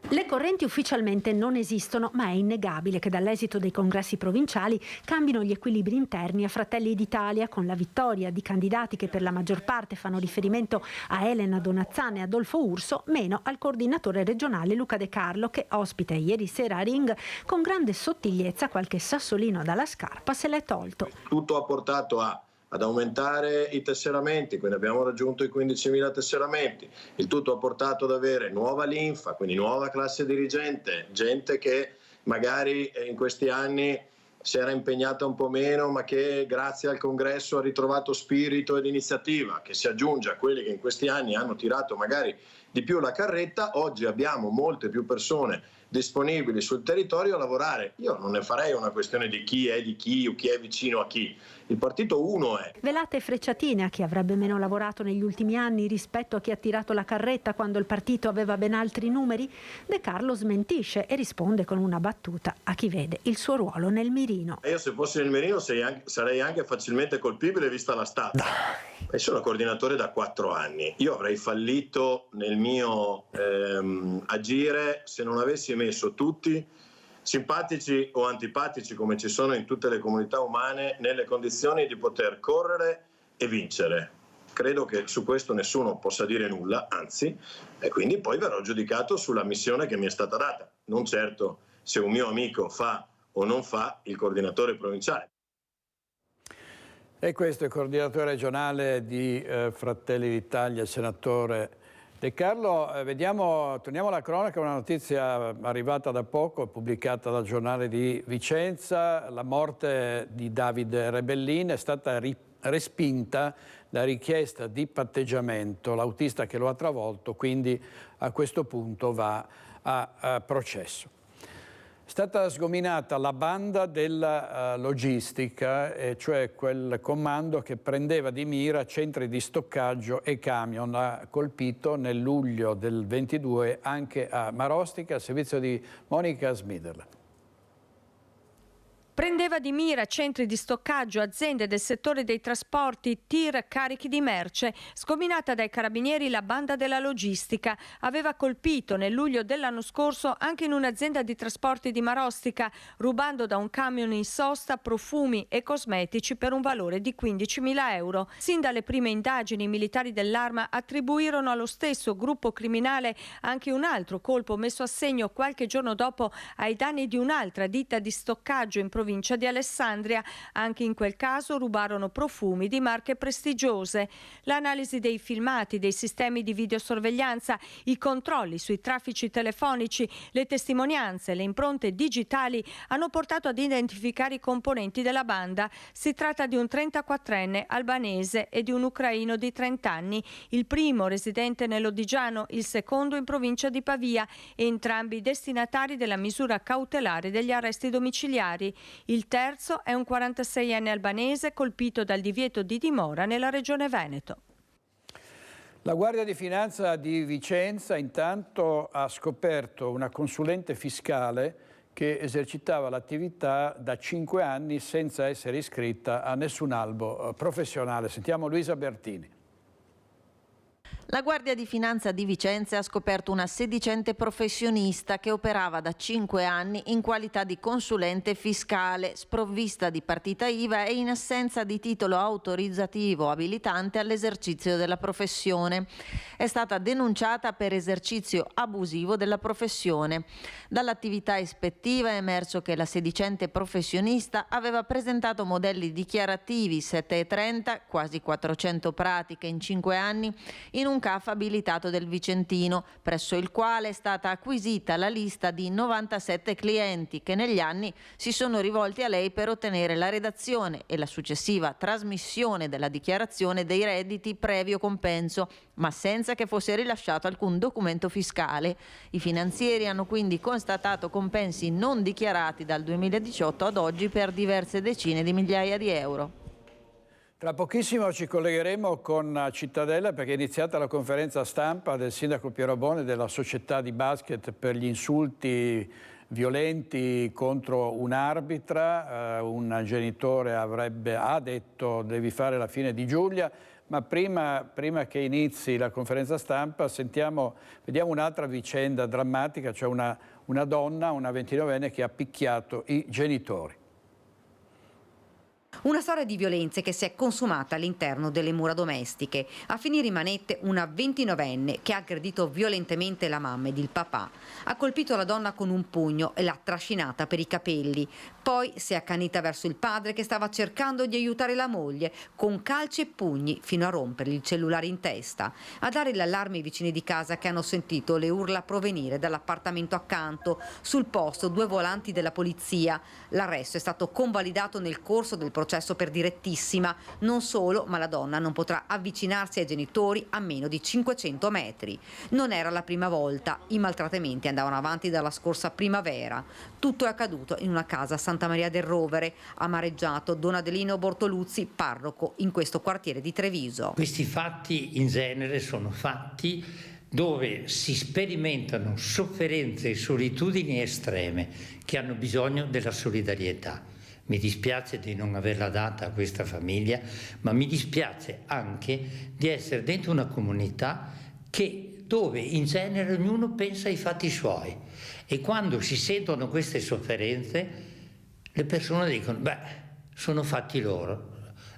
Le correnti ufficialmente non esistono, ma è innegabile che dall'esito dei congressi provinciali cambino gli equilibri interni a Fratelli d'Italia, con la vittoria di candidati che per la maggior parte fanno riferimento a Elena Donazzana e Adolfo Urso, meno al coordinatore regionale Luca De Carlo, che ospita ieri sera a Ring con grande sottigliezza qualche sassolino dalla scarpa se l'è tolto. Tutto ha portato ad aumentare i tesseramenti, quindi abbiamo raggiunto i 15.000 tesseramenti. Il tutto ha portato ad avere nuova linfa, quindi nuova classe dirigente, gente che magari in questi anni si era impegnata un po' meno, ma che grazie al congresso ha ritrovato spirito ed iniziativa, che si aggiunge a quelli che in questi anni hanno tirato magari di più la carretta. Oggi abbiamo molte più persone disponibili sul territorio a lavorare. Io non ne farei una questione di chi è di chi o chi è vicino a chi. Il partito uno è. Velate frecciatine a chi avrebbe meno lavorato negli ultimi anni rispetto a chi ha tirato la carretta quando il partito aveva ben altri numeri? De Carlo smentisce e risponde con una battuta a chi vede il suo ruolo nel mirino. Io se fossi nel mirino sarei anche facilmente colpibile vista la stazza. E sono coordinatore da 4 anni. Io avrei fallito nel mio agire se non avessi messo tutti, simpatici o antipatici come ci sono in tutte le comunità umane, nelle condizioni di poter correre e vincere. Credo che su questo nessuno possa dire nulla, anzi, e quindi poi verrò giudicato sulla missione che mi è stata data, non certo se un mio amico fa o non fa il coordinatore provinciale. E questo è il coordinatore regionale di Fratelli d'Italia, il senatore De Carlo. Torniamo alla cronaca, una notizia arrivata da poco, pubblicata dal giornale di Vicenza. La morte di Davide Rebellin è stata respinta la richiesta di patteggiamento. L'autista che lo ha travolto quindi a questo punto va a processo. È stata sgominata la banda della logistica, cioè quel comando che prendeva di mira centri di stoccaggio e camion. Ha colpito nel luglio del 22 anche a Marostica, al servizio di Monica Smiderla. Prendeva di mira centri di stoccaggio, aziende del settore dei trasporti, tir carichi di merce. Sgominata dai carabinieri la banda della logistica. Aveva colpito nel luglio dell'anno scorso anche in un'azienda di trasporti di Marostica, rubando da un camion in sosta profumi e cosmetici per un valore di 15.000 euro. Sin dalle prime indagini, i militari dell'Arma attribuirono allo stesso gruppo criminale anche un altro colpo messo a segno qualche giorno dopo ai danni di un'altra ditta di stoccaggio in provincia di Alessandria. Anche in quel caso rubarono profumi di marche prestigiose. L'analisi dei filmati, dei sistemi di videosorveglianza, i controlli sui traffici telefonici, le testimonianze, le impronte digitali hanno portato ad identificare i componenti della banda. Si tratta di un 34enne albanese e di un ucraino di 30 anni, il primo residente nell'Odigiano, il secondo in provincia di Pavia, entrambi destinatari della misura cautelare degli arresti domiciliari. Il terzo è un 46enne albanese colpito dal divieto di dimora nella regione Veneto. La Guardia di Finanza di Vicenza intanto ha scoperto una consulente fiscale che esercitava l'attività da 5 anni senza essere iscritta a nessun albo professionale. Sentiamo Luisa Bertini. La Guardia di Finanza di Vicenza ha scoperto una sedicente professionista che operava da 5 anni in qualità di consulente fiscale, sprovvista di partita IVA e in assenza di titolo autorizzativo abilitante all'esercizio della professione. È stata denunciata per esercizio abusivo della professione. Dall'attività ispettiva è emerso che la sedicente professionista aveva presentato modelli dichiarativi 7,30, quasi 400 pratiche in 5 anni, in un CAF abilitato del Vicentino, presso il quale è stata acquisita la lista di 97 clienti che negli anni si sono rivolti a lei per ottenere la redazione e la successiva trasmissione della dichiarazione dei redditi previo compenso, ma senza che fosse rilasciato alcun documento fiscale. I finanzieri hanno quindi constatato compensi non dichiarati dal 2018 ad oggi per diverse decine di migliaia di euro. Tra pochissimo ci collegheremo con Cittadella perché è iniziata la conferenza stampa del sindaco Piero Bon e della società di basket per gli insulti violenti contro un'arbitra. Un genitore ha detto devi fare la fine di Giulia, ma prima che inizi la conferenza stampa vediamo un'altra vicenda drammatica, cioè una donna, una 29enne che ha picchiato i genitori. Una storia di violenze che si è consumata all'interno delle mura domestiche. A finire in manette una 29enne che ha aggredito violentemente la mamma ed il papà. Ha colpito la donna con un pugno e l'ha trascinata per i capelli. Poi si è accanita verso il padre che stava cercando di aiutare la moglie con calci e pugni fino a rompergli il cellulare in testa. A dare l'allarme i vicini di casa che hanno sentito le urla provenire dall'appartamento accanto. Sul posto 2 volanti della polizia. L'arresto è stato convalidato nel corso del processo per direttissima. Non solo, ma la donna non potrà avvicinarsi ai genitori a meno di 500 metri. Non era la prima volta, i maltrattamenti andavano avanti dalla scorsa primavera. Tutto è accaduto in una casa a Santa Maria del Rovere, amareggiato Don Adelino Bortoluzzi, parroco in questo quartiere di Treviso. Questi fatti in genere sono fatti dove si sperimentano sofferenze e solitudini estreme che hanno bisogno della solidarietà. Mi dispiace di non averla data a questa famiglia, ma mi dispiace anche di essere dentro una comunità dove in genere ognuno pensa ai fatti suoi e quando si sentono queste sofferenze le persone dicono sono fatti loro,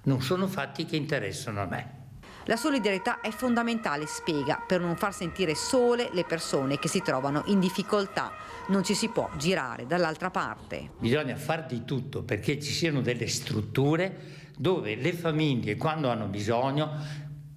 non sono fatti che interessano a me. La solidarietà è fondamentale, spiega, per non far sentire sole le persone che si trovano in difficoltà. Non ci si può girare dall'altra parte. Bisogna far di tutto perché ci siano delle strutture dove le famiglie, quando hanno bisogno,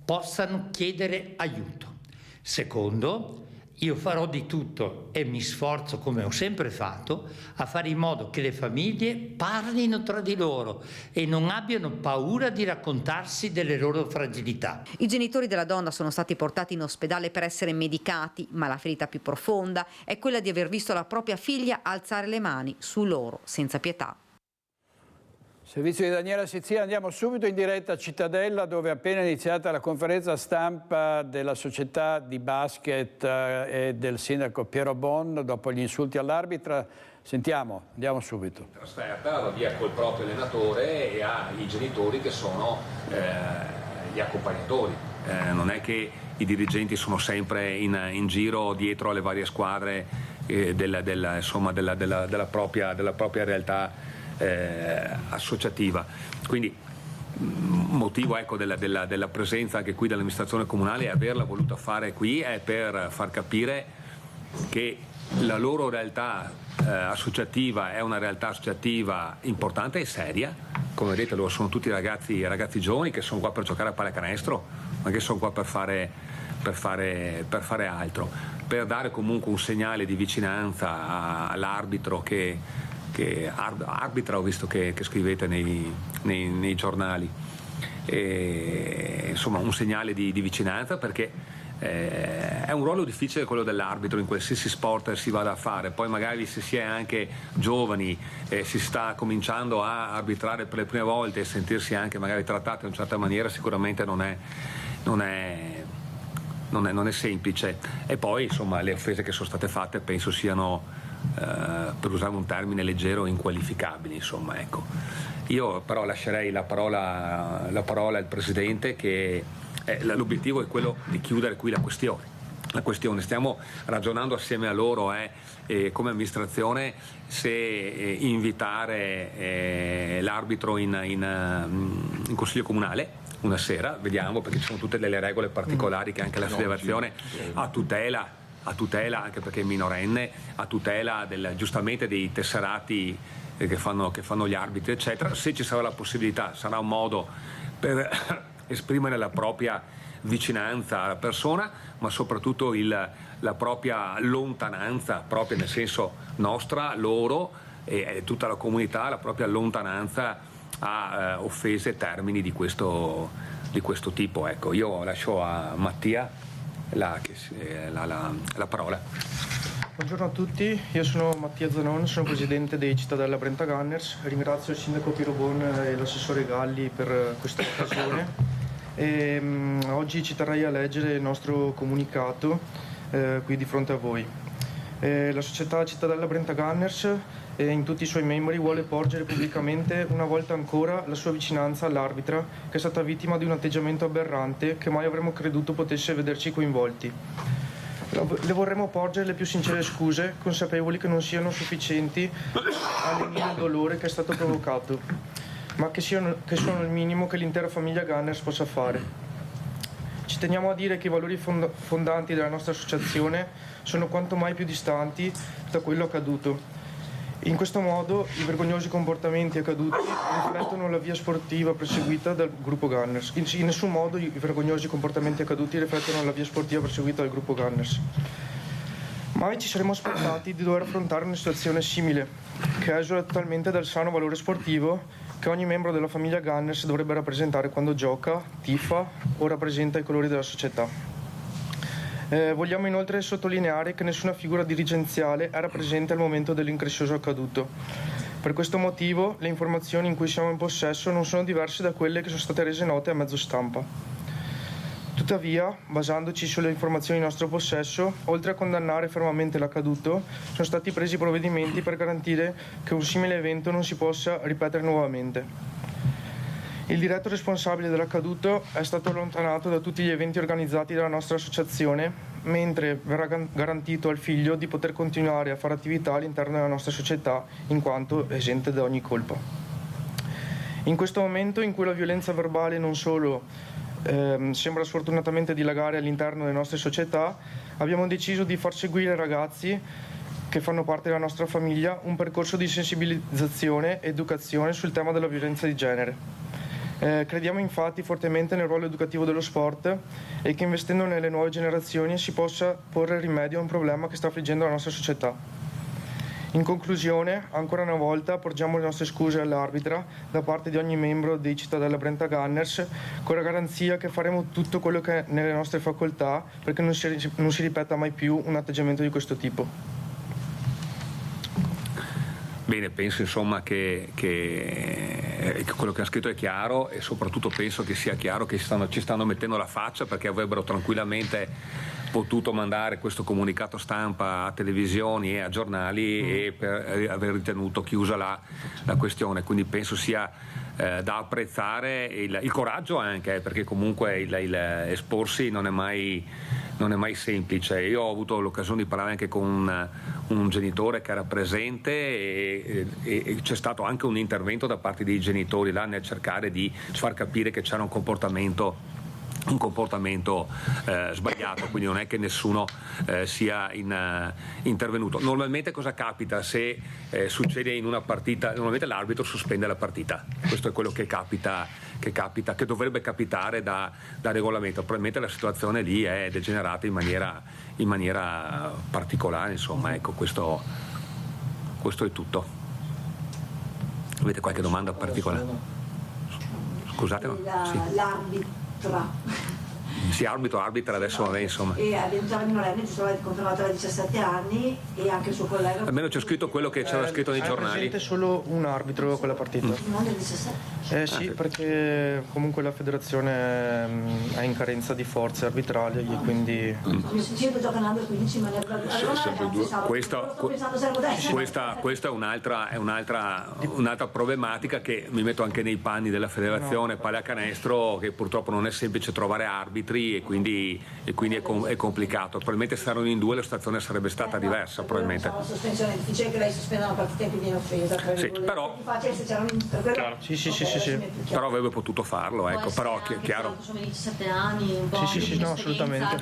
possano chiedere aiuto. Secondo, io farò di tutto e mi sforzo, come ho sempre fatto, a fare in modo che le famiglie parlino tra di loro e non abbiano paura di raccontarsi delle loro fragilità. I genitori della donna sono stati portati in ospedale per essere medicati, ma la ferita più profonda è quella di aver visto la propria figlia alzare le mani su loro senza pietà. Servizio di Daniela Sizia, andiamo subito in diretta a Cittadella dove è appena iniziata la conferenza stampa della società di basket e del sindaco Piero Bon dopo gli insulti all'arbitra. Sentiamo, andiamo subito. Trasferta va via col proprio allenatore e ha i genitori che sono gli accompagnatori. Non è che i dirigenti sono sempre in giro dietro alle varie squadre della propria realtà associativa, quindi motivo della presenza anche qui dell'amministrazione comunale e averla voluta fare qui è per far capire che la loro realtà associativa è una realtà associativa importante e seria. Come vedete loro sono tutti ragazzi giovani che sono qua per giocare a pallacanestro, ma che sono qua per fare altro, per dare comunque un segnale di vicinanza all'arbitro che arbitra, ho visto che scrivete nei giornali, insomma un segnale di vicinanza perché è un ruolo difficile quello dell'arbitro in qualsiasi sport si vada a fare. Poi magari se si è anche giovani si sta cominciando a arbitrare per le prime volte e sentirsi anche magari trattati in una certa maniera sicuramente non è semplice. E poi insomma le offese che sono state fatte penso siano per usare un termine leggero, inqualificabili, insomma, ecco. Io però lascerei la parola al Presidente che l'obiettivo è quello di chiudere qui la questione. Stiamo ragionando assieme a loro come amministrazione se invitare l'arbitro in consiglio comunale una sera, vediamo, perché ci sono tutte delle regole particolari che anche la federazione a tutela, anche perché è minorenne, a tutela giustamente dei tesserati che fanno gli arbitri, eccetera. Se ci sarà la possibilità, sarà un modo per esprimere la propria vicinanza alla persona, ma soprattutto la propria lontananza, proprio nel senso nostra, loro e tutta la comunità, la propria lontananza a offese e termini di questo tipo. Ecco, io lascio a Mattia la parola. Buongiorno a tutti, io sono Mattia Zanon, sono presidente dei Cittadella Brenta Gunners. Ringrazio il sindaco Piero Bon e l'assessore Galli per questa occasione. Oggi ci terrei a leggere il nostro comunicato qui di fronte a voi. La società Cittadella Brenta Gunners in tutti i suoi membri vuole porgere pubblicamente una volta ancora la sua vicinanza all'arbitra che è stata vittima di un atteggiamento aberrante che mai avremmo creduto potesse vederci coinvolti. Le vorremmo porgere le più sincere scuse, consapevoli che non siano sufficienti a lenire il dolore che è stato provocato, ma che sono il minimo che l'intera famiglia Gunners possa fare. Ci teniamo a dire che i valori fondanti della nostra associazione sono quanto mai più distanti da quello accaduto. In questo modo i vergognosi comportamenti accaduti riflettono la via sportiva perseguita dal gruppo Gunners. In nessun modo i vergognosi comportamenti accaduti riflettono la via sportiva perseguita dal gruppo Gunners. Mai ci saremmo aspettati di dover affrontare una situazione simile, che esula totalmente dal sano valore sportivo che ogni membro della famiglia Gunners dovrebbe rappresentare quando gioca, tifa o rappresenta i colori della società. Vogliamo inoltre sottolineare che nessuna figura dirigenziale era presente al momento dell'increscioso accaduto. Per questo motivo le informazioni in cui siamo in possesso non sono diverse da quelle che sono state rese note a mezzo stampa. Tuttavia, basandoci sulle informazioni in nostro possesso, oltre a condannare fermamente l'accaduto, sono stati presi provvedimenti per garantire che un simile evento non si possa ripetere nuovamente. Il diretto responsabile dell'accaduto è stato allontanato da tutti gli eventi organizzati dalla nostra associazione, mentre verrà garantito al figlio di poter continuare a fare attività all'interno della nostra società, in quanto esente da ogni colpa. In questo momento in cui la violenza verbale non solo sembra sfortunatamente dilagare all'interno delle nostre società, abbiamo deciso di far seguire ai ragazzi che fanno parte della nostra famiglia un percorso di sensibilizzazione ed educazione sul tema della violenza di genere. Crediamo infatti fortemente nel ruolo educativo dello sport e che investendo nelle nuove generazioni si possa porre rimedio a un problema che sta affliggendo la nostra società. In conclusione, ancora una volta porgiamo le nostre scuse all'arbitra da parte di ogni membro dei Cittadella Brenta Gunners, con la garanzia che faremo tutto quello che è nelle nostre facoltà perché non si ripeta mai più un atteggiamento di questo tipo. Bene, penso insomma che quello che ha scritto è chiaro e soprattutto penso che sia chiaro che ci stanno mettendo la faccia, perché avrebbero tranquillamente potuto mandare questo comunicato stampa a televisioni e a giornali e per aver ritenuto chiusa la questione, quindi penso sia da apprezzare il coraggio anche, perché comunque il esporsi non è mai semplice. Io ho avuto l'occasione di parlare anche con un genitore che era presente e c'è stato anche un intervento da parte dei genitori là nel cercare di far capire che c'era un comportamento sbagliato, quindi non è che nessuno sia intervenuto. Normalmente cosa capita se succede in una partita? Normalmente l'arbitro sospende la partita, questo è quello che dovrebbe capitare da regolamento. Probabilmente la situazione lì è degenerata in maniera particolare, insomma, ecco, questo è tutto. Avete qualche domanda particolare? Scusate? Sì. L'arbitra Sì, arbitra adesso, vabbè, insomma. E è diventata minorenne, giusto, l'avete confermato a 17 anni, e anche il suo collega. Almeno c'è scritto quello che c'era scritto nei giornali. È presente solo un arbitro a quella partita. Non del 17? Sì, perché comunque la federazione è in carenza di forze arbitrali e quindi... Sempre giocano under 15 in maniera Questa è un'altra problematica, che mi metto anche nei panni della federazione pallacanestro, che purtroppo non è semplice trovare arbitri e quindi è complicato. Probabilmente se erano in due la situazione sarebbe stata diversa, probabilmente. La sospensione è difficile che lei sospenda una partita in più di offesa. Sì, però... Sì. Però avrebbe potuto farlo, ecco, però chiaro. Sono 17 anni, un po' Sì, no, assolutamente.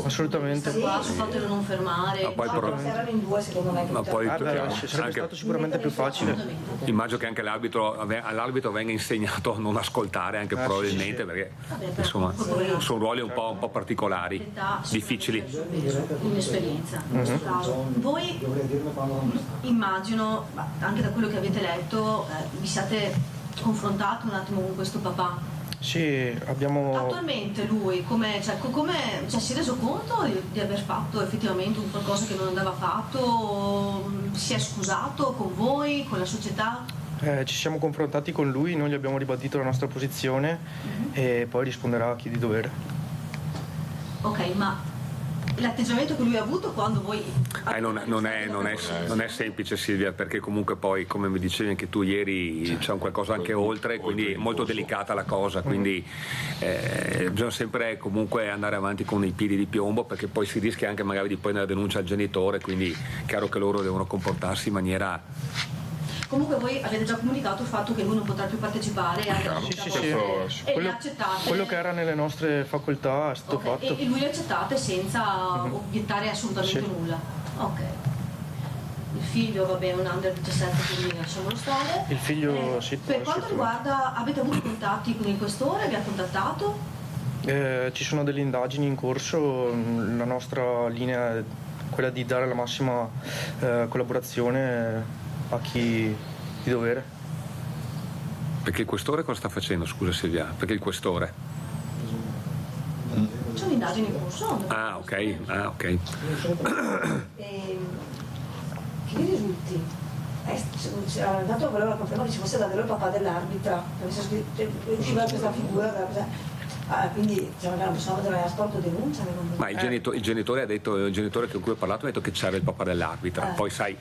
Assolutamente. Fatelo non fermare. Ma poi erano in due, secondo me. Ma poi sarebbe stato sicuramente più facile. Immagino che anche all'arbitro venga insegnato a non ascoltare, anche probabilmente, perché insomma sono ruoli un po' particolari, difficili. Un'esperienza in questo caso. Voi immagino, anche da quello che avete letto, vi siate confrontati un attimo con questo papà. Sì, abbiamo... Attualmente lui si è reso conto di aver fatto effettivamente un qualcosa che non andava fatto? Si è scusato con voi, con la società? Ci siamo confrontati con lui, noi gli abbiamo ribadito la nostra posizione e poi risponderà a chi di dovere. Ok, ma l'atteggiamento che lui ha avuto quando voi... Non è semplice, Silvia, perché comunque poi, come mi dicevi anche tu ieri, c'è un qualcosa anche oltre, quindi è molto delicata la cosa, quindi bisogna sempre comunque andare avanti con i piedi di piombo, perché poi si rischia anche magari di poi nella denuncia al genitore, quindi è chiaro che loro devono comportarsi in maniera... Comunque voi avete già comunicato il fatto che lui non potrà più partecipare e quello che era nelle nostre facoltà è stato fatto. E lui le accettate senza obiettare assolutamente nulla. Ok. Il figlio, va bene, un under 17, quindi lasciamolo stare. Il figlio per quanto riguarda, avete avuto contatti con il questore? Vi ha contattato? Ci sono delle indagini in corso, la nostra linea è quella di dare la massima collaborazione a chi di dovere. Perché il questore cosa sta facendo, scusa Silvia? Perché il questore? C'è un'indagine in corso. Ah, ok. Che vi risulti? Dato voleva confermare che ci fosse davvero il papà dell'arbitra, usciva questa figura, quindi la persona della sport denuncia. Ma il genitore con cui ho parlato ha detto che c'era il papà dell'arbitra, poi sai.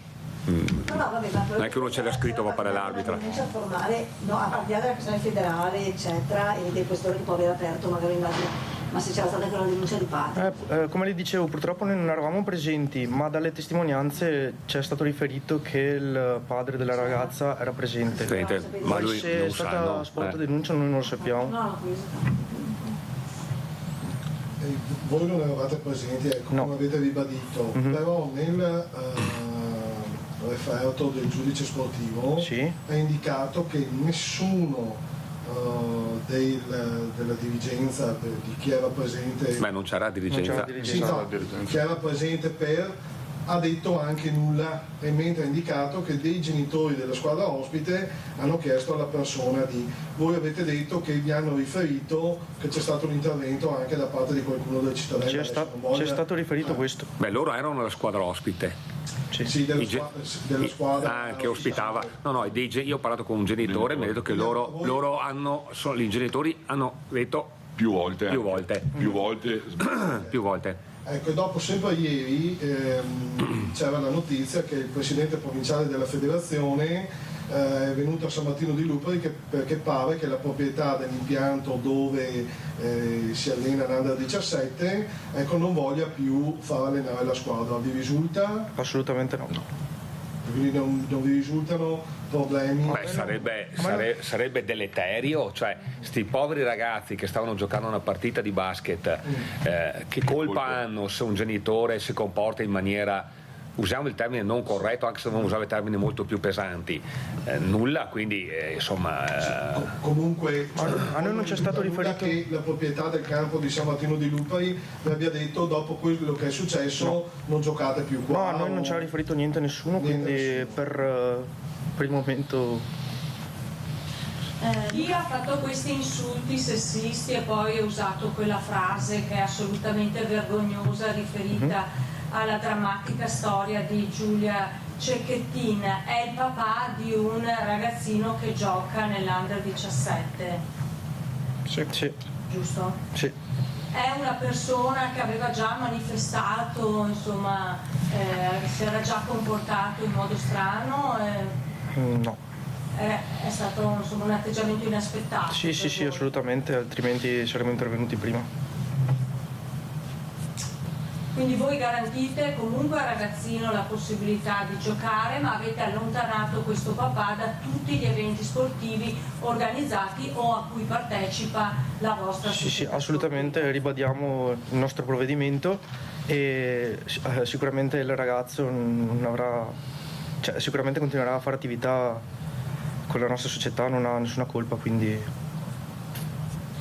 Non è che uno ce l'ha scritto papà dell'arbitra. Denuncia formale, al di là della questione federale, eccetera, e del questore che può aver aperto magari indagine, ma se c'era stata anche una denuncia di padre. Come le dicevo, purtroppo noi non eravamo presenti, ma dalle testimonianze ci è stato riferito che il padre della ragazza era presente. Ma lui se è stata sporta denuncia noi non lo sappiamo. Voi non eravate presenti, come avete ribadito, però nel referto del giudice sportivo è indicato che nessuno della dirigenza, di chi era presente... Ma non c'era dirigenza. Chi era presente ha detto anche nulla, e mentre ha indicato che dei genitori della squadra ospite hanno chiesto alla persona di... Voi avete detto che vi hanno riferito che c'è stato un intervento anche da parte di qualcuno del cittadino. C'è stato riferito questo. Beh, loro erano la squadra ospite. Sì, della squadra che ospitava. Io ho parlato con un genitore, mi ha detto che i genitori hanno detto più volte. Ecco, e dopo sempre ieri c'era la notizia che il presidente provinciale della federazione è venuto a San Martino di Lupari perché pare che la proprietà dell'impianto dove si allena l'Under 17 non voglia più far allenare la squadra. Vi risulta? Assolutamente no. Quindi non vi risultano problemi? Sarebbe deleterio, cioè sti poveri ragazzi che stavano giocando una partita di basket, che colpa hanno se un genitore si comporta in maniera, usiamo il termine non corretto, anche se non usare termini molto più pesanti, nulla, quindi insomma... Comunque a noi non c'è stato riferito che la proprietà del campo di San Martino di Lupari vi abbia detto dopo quello che è successo non giocate più qua. No, a noi non ci ha riferito niente nessuno, quindi per il momento Chi ha fatto questi insulti sessisti e poi ha usato quella frase che è assolutamente vergognosa riferita alla drammatica storia di Giulia Cecchettin è il papà di un ragazzino che gioca nell'Under 17. Sì. Giusto? Sì. È una persona che aveva già manifestato, insomma, si era già comportato in modo strano? No. È stato insomma, un atteggiamento inaspettato? Sì, assolutamente, altrimenti saremmo intervenuti prima. Quindi voi garantite comunque al ragazzino la possibilità di giocare, ma avete allontanato questo papà da tutti gli eventi sportivi organizzati o a cui partecipa la vostra società? Sì, assolutamente, ribadiamo il nostro provvedimento e sicuramente il ragazzo non avrà, sicuramente continuerà a fare attività con la nostra società, non ha nessuna colpa, quindi...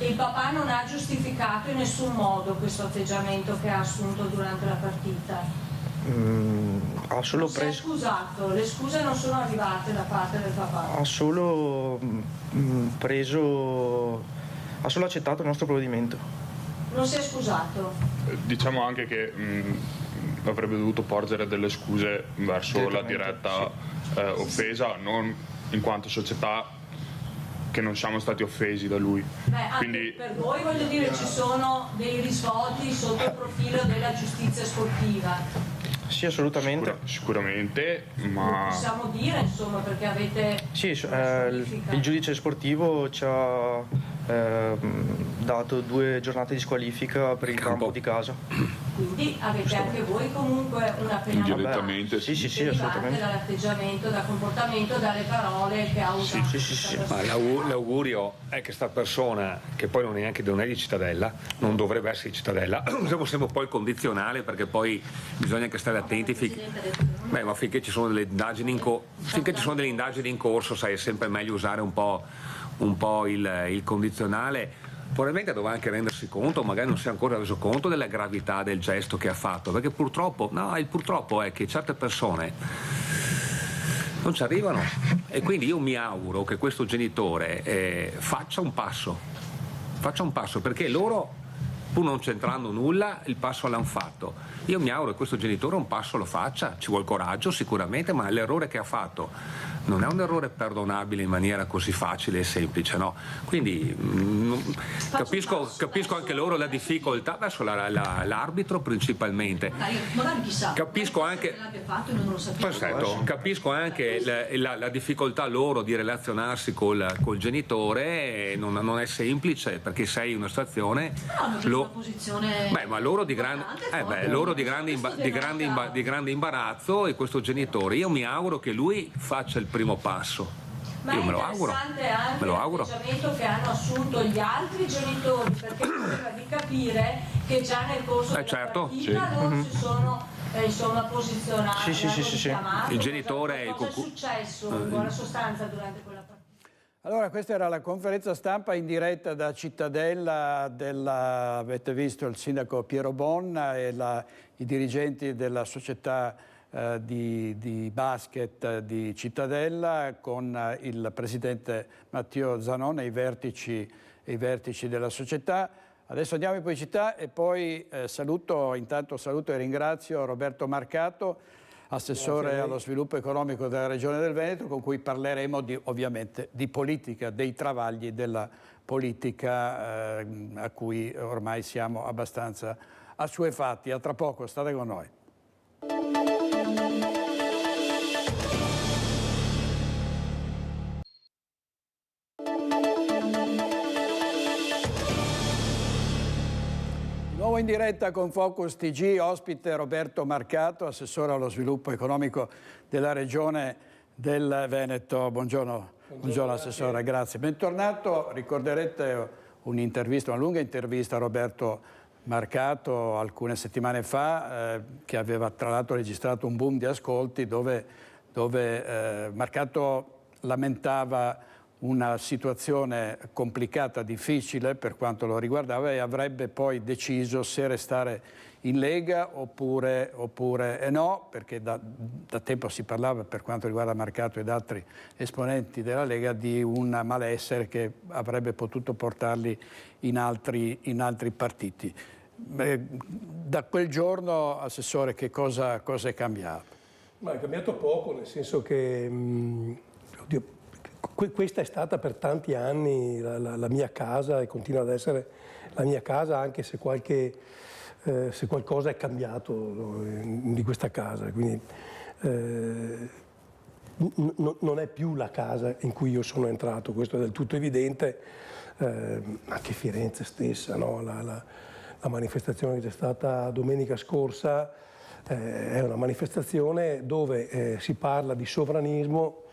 Il papà non ha giustificato in nessun modo questo atteggiamento che ha assunto durante la partita? Ha solo si è scusato, le scuse non sono arrivate da parte del papà? Ha solo ha solo accettato il nostro provvedimento. Non si è scusato? Diciamo anche che avrebbe dovuto porgere delle scuse verso la diretta offesa, non in quanto società che non siamo stati offesi da lui. Quindi per voi voglio dire ci sono dei risvolti sotto il profilo della giustizia sportiva? Sì, assolutamente. Sicuramente, ma... Lo possiamo dire insomma perché avete... Sì, il giudice sportivo ci ha dato 2 giornate di squalifica per il campo di casa. Quindi avete anche voi comunque una penalità indirettamente sì, derivante assolutamente dall'atteggiamento, dal comportamento, dalle parole che ha usato. Sì. Ma l'augurio è che sta persona, che poi non è di Cittadella, non dovrebbe essere di Cittadella, usiamo sempre un po' il condizionale perché poi bisogna anche stare attenti, ma finché ci sono delle indagini in corso, sai, è sempre meglio usare un po' il condizionale. Probabilmente doveva anche rendersi conto, magari non si è ancora reso conto della gravità del gesto che ha fatto, perché purtroppo è che certe persone non ci arrivano e quindi io mi auguro che questo genitore faccia un passo perché loro, pur non c'entrando nulla, il passo l'hanno fatto. Io mi auguro che questo genitore un passo lo faccia, ci vuole coraggio sicuramente, ma l'errore che ha fatto non è un errore perdonabile in maniera così facile e semplice, no? Quindi capisco anche loro la difficoltà verso l'arbitro principalmente. Magari chissà. Capisco anche la difficoltà loro di relazionarsi col genitore, non è semplice perché sei in una situazione. Ma loro di grande imbarazzo e questo genitore. Io mi auguro che lui faccia il primo passo. Io me lo auguro. Me lo auguro. L'atteggiamento che hanno assunto gli altri genitori, perché sembra di capire che già nel corso della partita loro si sono posizionati. Sì. Il genitore cosa è successo in buona sostanza durante quella partita? Allora, questa era la conferenza stampa in diretta da Cittadella avete visto il sindaco Piero Bonna e i dirigenti della società di basket di Cittadella con il presidente Matteo Zanon e i vertici della società. Adesso andiamo in pubblicità e poi saluto e ringrazio Roberto Marcato, assessore allo sviluppo economico della Regione del Veneto, con cui parleremo ovviamente di politica, dei travagli della politica a cui ormai siamo abbastanza assuefatti. A tra poco, state con noi. Nuovo in diretta con Focus TG, ospite Roberto Marcato, assessore allo sviluppo economico della Regione del Veneto. Buongiorno assessore, grazie. Bentornato. Ricorderete una lunga intervista a Roberto Marcato alcune settimane fa, che aveva tra l'altro registrato un boom di ascolti dove Marcato lamentava una situazione complicata, difficile per quanto lo riguardava, e avrebbe poi deciso se restare in Lega oppure no, perché da tempo si parlava, per quanto riguarda Marcato ed altri esponenti della Lega, di un malessere che avrebbe potuto portarli in altri partiti. Da quel giorno, Assessore, che cosa è cambiato? Ma è cambiato poco, nel senso che questa è stata per tanti anni la mia casa e continua ad essere la mia casa, anche se qualcosa è cambiato di questa casa. Quindi non è più la casa in cui io sono entrato, questo è del tutto evidente. Anche Firenze stessa, no? La manifestazione che c'è stata domenica scorsa è una manifestazione dove si parla di sovranismo.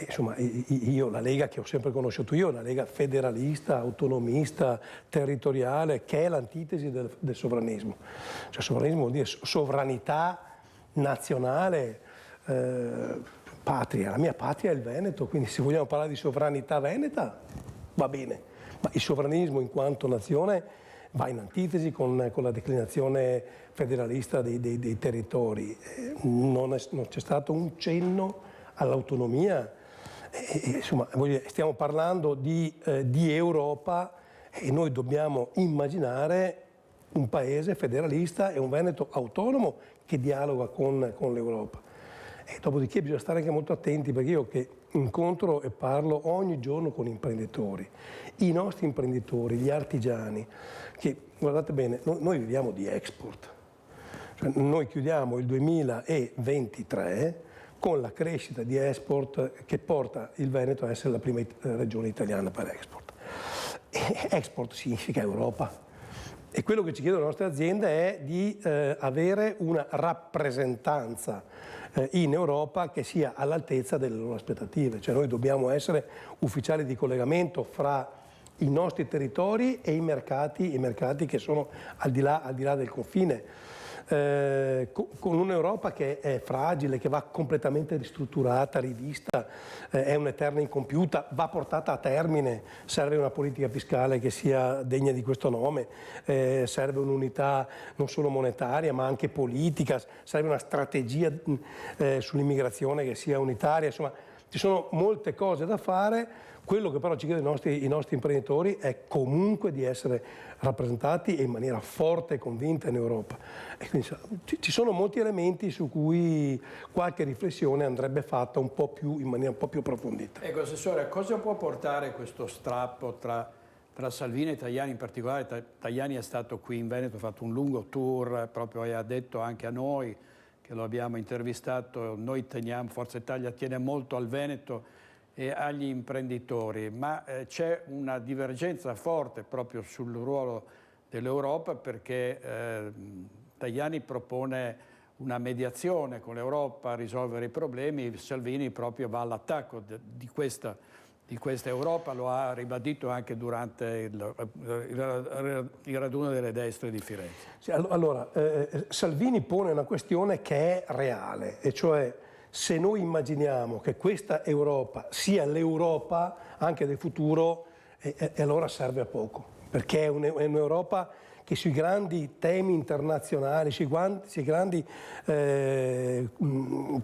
Insomma, io, la Lega che ho sempre conosciuto io, una Lega federalista, autonomista, territoriale, che è l'antitesi del sovranismo. Cioè, sovranismo vuol dire sovranità nazionale, patria. La mia patria è il Veneto, quindi se vogliamo parlare di sovranità veneta va bene, ma il sovranismo in quanto nazione va in antitesi con la declinazione federalista dei territori. Non c'è stato un cenno all'autonomia. Insomma, stiamo parlando di Europa e noi dobbiamo immaginare un paese federalista e un Veneto autonomo che dialoga con l'Europa. E dopodiché bisogna stare anche molto attenti, perché io che incontro e parlo ogni giorno con imprenditori, i nostri imprenditori, gli artigiani, che guardate bene, noi viviamo di export. Cioè, noi chiudiamo il 2023 con la crescita di export che porta il Veneto a essere la prima regione italiana per export. E export significa Europa. E quello che ci chiedono le nostre aziende è di avere una rappresentanza in Europa che sia all'altezza delle loro aspettative. Cioè noi dobbiamo essere ufficiali di collegamento fra i nostri territori e i mercati che sono al di là del confine. Con un'Europa che è fragile, che va completamente ristrutturata, rivista, è un'eterna incompiuta, va portata a termine, serve una politica fiscale che sia degna di questo nome, serve un'unità non solo monetaria ma anche politica, serve una strategia sull'immigrazione che sia unitaria, insomma ci sono molte cose da fare. Quello che però ci chiedono i nostri imprenditori è comunque di essere rappresentati in maniera forte e convinta in Europa. E quindi ci sono molti elementi su cui qualche riflessione andrebbe fatta in maniera un po' più approfondita. Ecco, Assessore, cosa può portare questo strappo tra Salvini e Tajani in particolare? Tajani è stato qui in Veneto, ha fatto un lungo tour, proprio ha detto anche a noi, che lo abbiamo intervistato, noi Forza Italia tiene molto al Veneto e agli imprenditori, ma c'è una divergenza forte proprio sul ruolo dell'Europa, perché Tajani propone una mediazione con l'Europa a risolvere i problemi, Salvini proprio va all'attacco di questa Europa, lo ha ribadito anche durante il raduno delle destre di Firenze. Sì, allora, Salvini pone una questione che è reale, e cioè se noi immaginiamo che questa Europa sia l'Europa anche del futuro, allora serve a poco, perché è un'Europa che sui grandi temi internazionali, sui grandi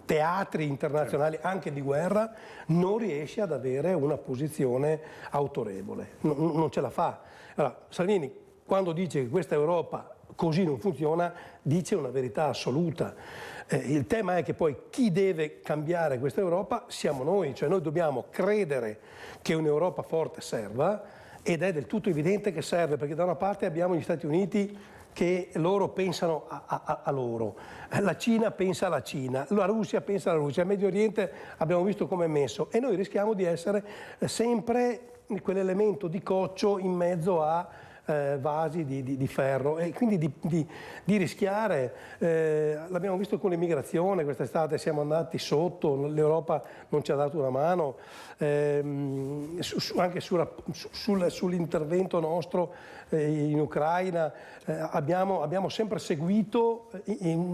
teatri internazionali, anche di guerra, non riesce ad avere una posizione autorevole, non ce la fa. Allora, Salvini, quando dice che questa Europa così non funziona, dice una verità assoluta. Il tema è che poi chi deve cambiare questa Europa siamo noi, cioè noi dobbiamo credere che un'Europa forte serva, ed è del tutto evidente che serve, perché da una parte abbiamo gli Stati Uniti che loro pensano a loro, la Cina pensa alla Cina, la Russia pensa alla Russia, il Medio Oriente abbiamo visto come è messo, e noi rischiamo di essere sempre quell'elemento di coccio in mezzo a vasi di ferro, e quindi di rischiare. L'abbiamo visto con l'immigrazione quest'estate, siamo andati sotto, l'Europa non ci ha dato una mano, anche sull'intervento nostro in Ucraina abbiamo sempre seguito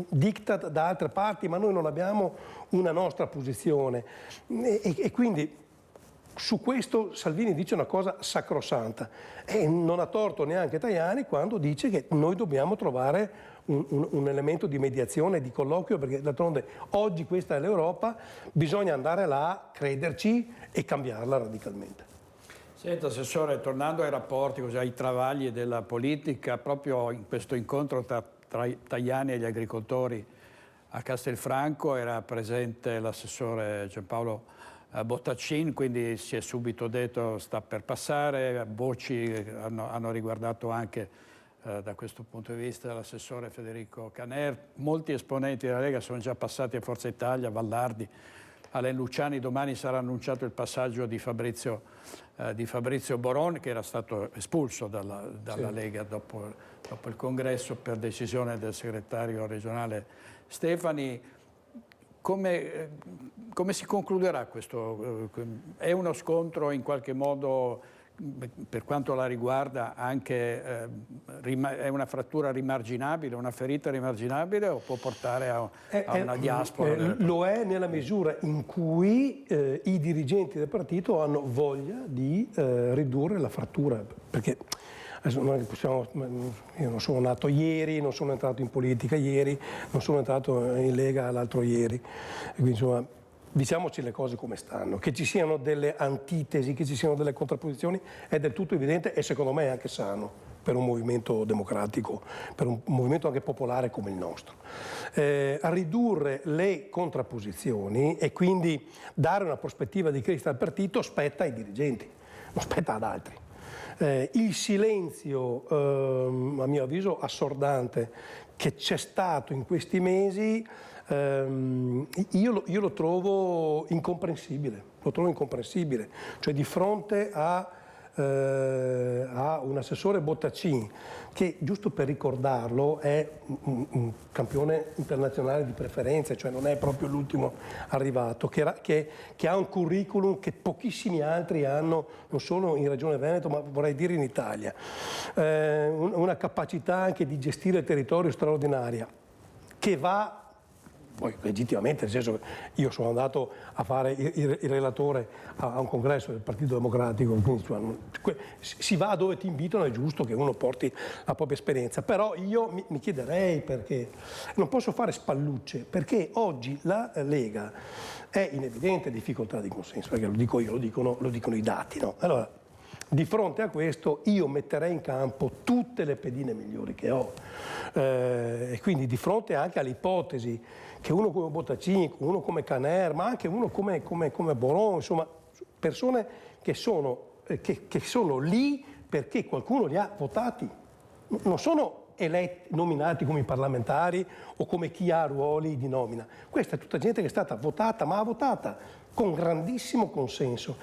diktat da altre parti, ma noi non abbiamo una nostra posizione, e quindi su questo Salvini dice una cosa sacrosanta e non ha torto neanche Tajani quando dice che noi dobbiamo trovare un elemento di mediazione, di colloquio, perché d'altronde oggi questa è l'Europa, bisogna andare là, crederci e cambiarla radicalmente. Senta, Assessore, tornando ai rapporti, ai travagli della politica, proprio in questo incontro tra Tajani e gli agricoltori a Castelfranco era presente l'assessore Giampaolo Bottacin, quindi si è subito detto sta per passare, voci hanno riguardato anche da questo punto di vista l'assessore Federico Caner, molti esponenti della Lega sono già passati a Forza Italia, Vallardi, Alain Luciani, domani sarà annunciato il passaggio di Fabrizio Boron che era stato espulso dalla sì. Lega dopo il congresso per decisione del segretario regionale Stefani. Come si concluderà questo? È uno scontro in qualche modo, per quanto la riguarda, anche è una frattura rimarginabile, una ferita rimarginabile o può portare a una diaspora? Lo è nella misura in cui i dirigenti del partito hanno voglia di ridurre la frattura, perché adesso noi possiamo, io non sono nato ieri, non sono entrato in politica ieri, non sono entrato in Lega l'altro ieri, e quindi insomma diciamoci le cose come stanno. Che ci siano delle antitesi, che ci siano delle contrapposizioni è del tutto evidente e secondo me è anche sano per un movimento democratico, per un movimento anche popolare come il nostro. A ridurre le contrapposizioni e quindi dare una prospettiva di crescita al partito spetta ai dirigenti, non spetta ad altri. Il silenzio, a mio avviso, assordante che c'è stato in questi mesi, io lo trovo incomprensibile, cioè di fronte a un assessore Bottacin che, giusto per ricordarlo, è un campione internazionale di preferenze, cioè non è proprio l'ultimo arrivato, che ha un curriculum che pochissimi altri hanno, non solo in Regione Veneto ma vorrei dire in Italia, una capacità anche di gestire il territorio straordinaria, che va poi legittimamente, nel senso che io sono andato a fare il relatore a un congresso del Partito Democratico, quindi si va dove ti invitano, è giusto che uno porti la propria esperienza, però io mi chiederei, perché non posso fare spallucce, perché oggi la Lega è in evidente difficoltà di consenso, perché lo dico io, lo dicono i dati, no? Allora, di fronte a questo io metterei in campo tutte le pedine migliori che ho e quindi di fronte anche all'ipotesi che uno come Bottacin, uno come Caner, ma anche uno come Boron, insomma persone che sono lì perché qualcuno li ha votati, non sono eletti, nominati come i parlamentari o come chi ha ruoli di nomina. Questa è tutta gente che è stata votata, ma ha votata con grandissimo consenso.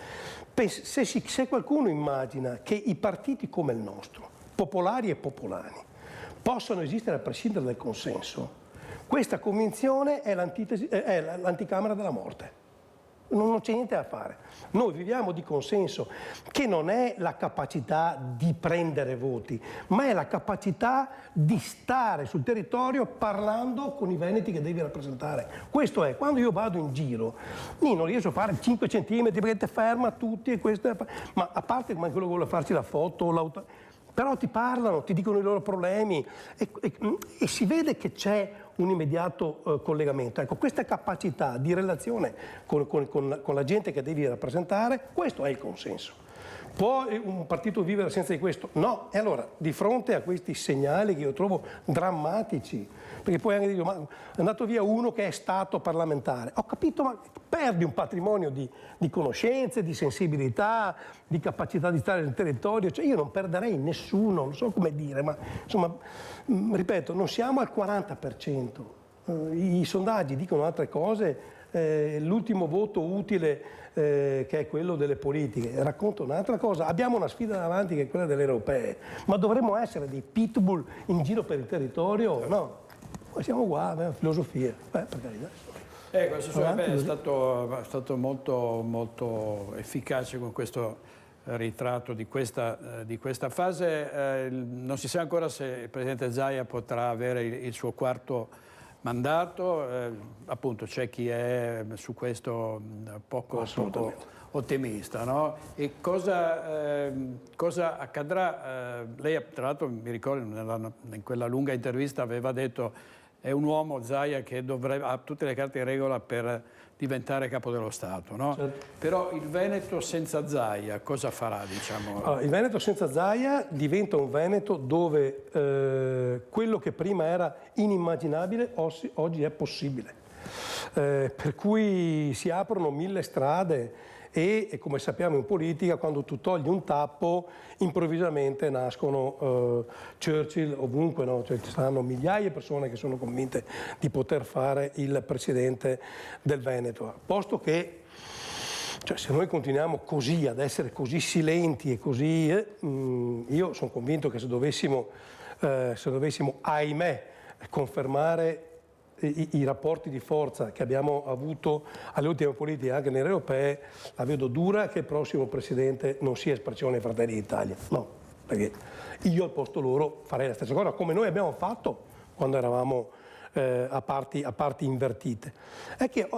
Se qualcuno immagina che i partiti come il nostro, popolari e popolani, possano esistere a prescindere dal consenso, questa convinzione è l'anticamera della morte. Non c'è niente da fare. Noi viviamo di consenso, che non è la capacità di prendere voti, ma è la capacità di stare sul territorio parlando con i veneti che devi rappresentare. Questo è, quando io vado in giro, io non riesco a fare 5 centimetri perché ti ferma tutti, e questo è, ma a parte quello che vuole farci la foto, però ti parlano, ti dicono i loro problemi e si vede che c'è un immediato collegamento. Ecco, questa capacità di relazione con la gente che devi rappresentare, questo è il consenso. Può un partito vivere senza di questo? No. E allora, di fronte a questi segnali che io trovo drammatici, perché poi anche dire, ma è andato via uno che è stato parlamentare, ho capito, ma perdi un patrimonio di conoscenze, di sensibilità, di capacità di stare nel territorio, cioè io non perderei nessuno, non so come dire, ma insomma, ripeto, non siamo al 40%, i sondaggi dicono altre cose, l'ultimo voto utile che è quello delle politiche racconta un'altra cosa. Abbiamo una sfida davanti che è quella delle europee, ma dovremmo essere dei pitbull in giro per il territorio? No, poi siamo qua, filosofia, per carità. È stato molto, molto efficace con questo ritratto di questa fase. Non si sa ancora se il Presidente Zaia potrà avere il suo quarto mandato, appunto c'è chi è su questo poco ottimista, no? E cosa accadrà? Lei tra l'altro mi ricordo in quella lunga intervista aveva detto è un uomo, Zaia, che ha tutte le carte in regola per diventare capo dello Stato, no? Certo. Però il Veneto senza Zaia cosa farà, diciamo? Allora, il Veneto senza Zaia diventa un Veneto dove quello che prima era inimmaginabile oggi è possibile. Per cui si aprono 1000 strade e come sappiamo in politica, quando tu togli un tappo, improvvisamente nascono Churchill ovunque, no? Cioè, ci saranno migliaia di persone che sono convinte di poter fare il presidente del Veneto. Posto che se noi continuiamo così, ad essere così silenti e così, io sono convinto che se dovessimo ahimè, confermare i rapporti di forza che abbiamo avuto alle ultime politiche anche nelle europee, la vedo dura che il prossimo presidente non sia espressione dei Fratelli d'Italia. No, perché io al posto loro farei la stessa cosa, come noi abbiamo fatto quando eravamo a parti invertite. È che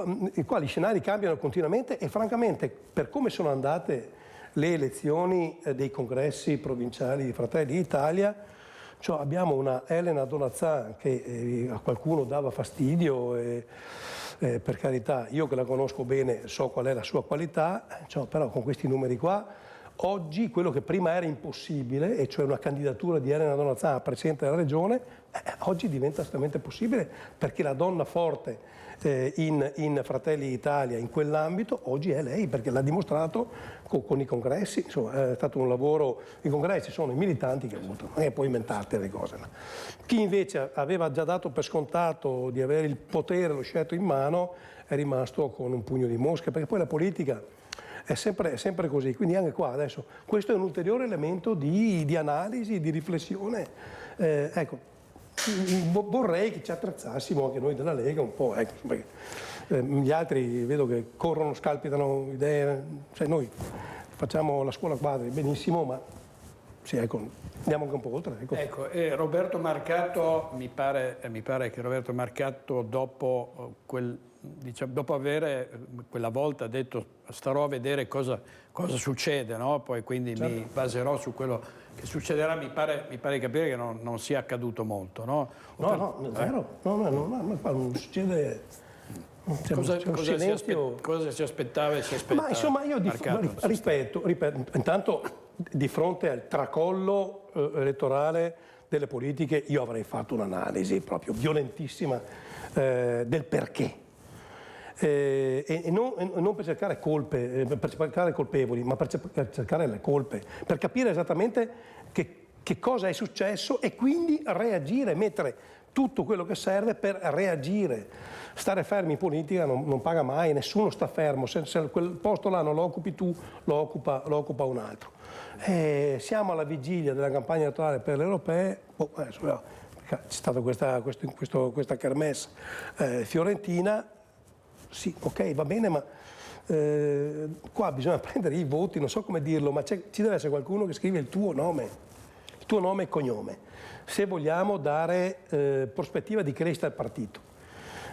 qua gli scenari cambiano continuamente e francamente per come sono andate le elezioni dei congressi provinciali di Fratelli d'Italia, cioè abbiamo una Elena Donazzà che a qualcuno dava fastidio, per carità, io che la conosco bene so qual è la sua qualità, però con questi numeri qua, oggi quello che prima era impossibile, e cioè una candidatura di Elena Donazzà a Presidente della Regione, oggi diventa assolutamente possibile perché la donna forte in Fratelli d'Italia in quell'ambito oggi è lei, perché l'ha dimostrato con i congressi. Insomma, è stato un lavoro, i congressi sono i militanti che votano, non è puoi inventarti le cose. No? Chi invece aveva già dato per scontato di avere il potere, lo scettro in mano, è rimasto con un pugno di mosche, perché poi la politica è sempre così, quindi anche qua adesso questo è un ulteriore elemento di analisi, di riflessione. Ecco, vorrei che ci attrezzassimo anche noi della Lega un po', ecco, perché gli altri vedo che corrono, scalpitano idee, cioè noi facciamo la scuola quadri benissimo, ma sì, ecco, andiamo anche un po' oltre. Ecco, Roberto Marcato, mi pare che Roberto Marcato dopo avere quella volta detto starò a vedere cosa succede, no? Poi quindi certo, mi baserò su quello che succederà, mi pare di capire che non sia accaduto molto, no? Zero, non succede. Cosa si aspettava e si aspetta? Ma insomma io ripeto, intanto di fronte al tracollo elettorale delle politiche io avrei fatto un'analisi proprio violentissima del perché. E non per cercare colpe, per cercare colpevoli, ma per cercare le colpe, per capire esattamente che cosa è successo e quindi reagire, mettere tutto quello che serve per reagire. Stare fermi in politica non paga mai, nessuno sta fermo, se quel posto là non lo occupi tu, lo occupa un altro. Siamo alla vigilia della campagna elettorale per le europee, c'è stata questa kermesse fiorentina. Sì, ok, va bene, ma qua bisogna prendere i voti, non so come dirlo, ma ci deve essere qualcuno che scrive il tuo nome e cognome, se vogliamo dare prospettiva di crescita al partito.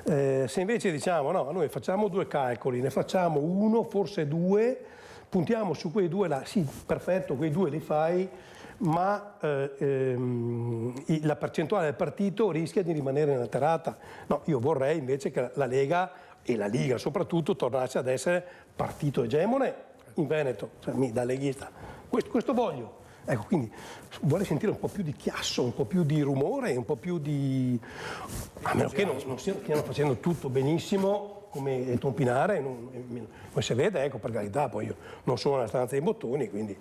Se invece diciamo no, noi facciamo 2 calcoli, ne facciamo 1, forse 2, puntiamo su quei 2 là, sì, perfetto, quei 2 li fai, ma la percentuale del partito rischia di rimanere inalterata. No, io vorrei invece che la Lega e la Liga soprattutto tornasse ad essere partito egemone in Veneto, cioè da leghista. Questo voglio. Ecco, quindi vorrei sentire un po' più di chiasso, un po' più di rumore, un po' più di... a meno che non stiano facendo tutto benissimo come Tompinare, non si vede, ecco, per carità, poi io non sono nella stanza dei bottoni, quindi...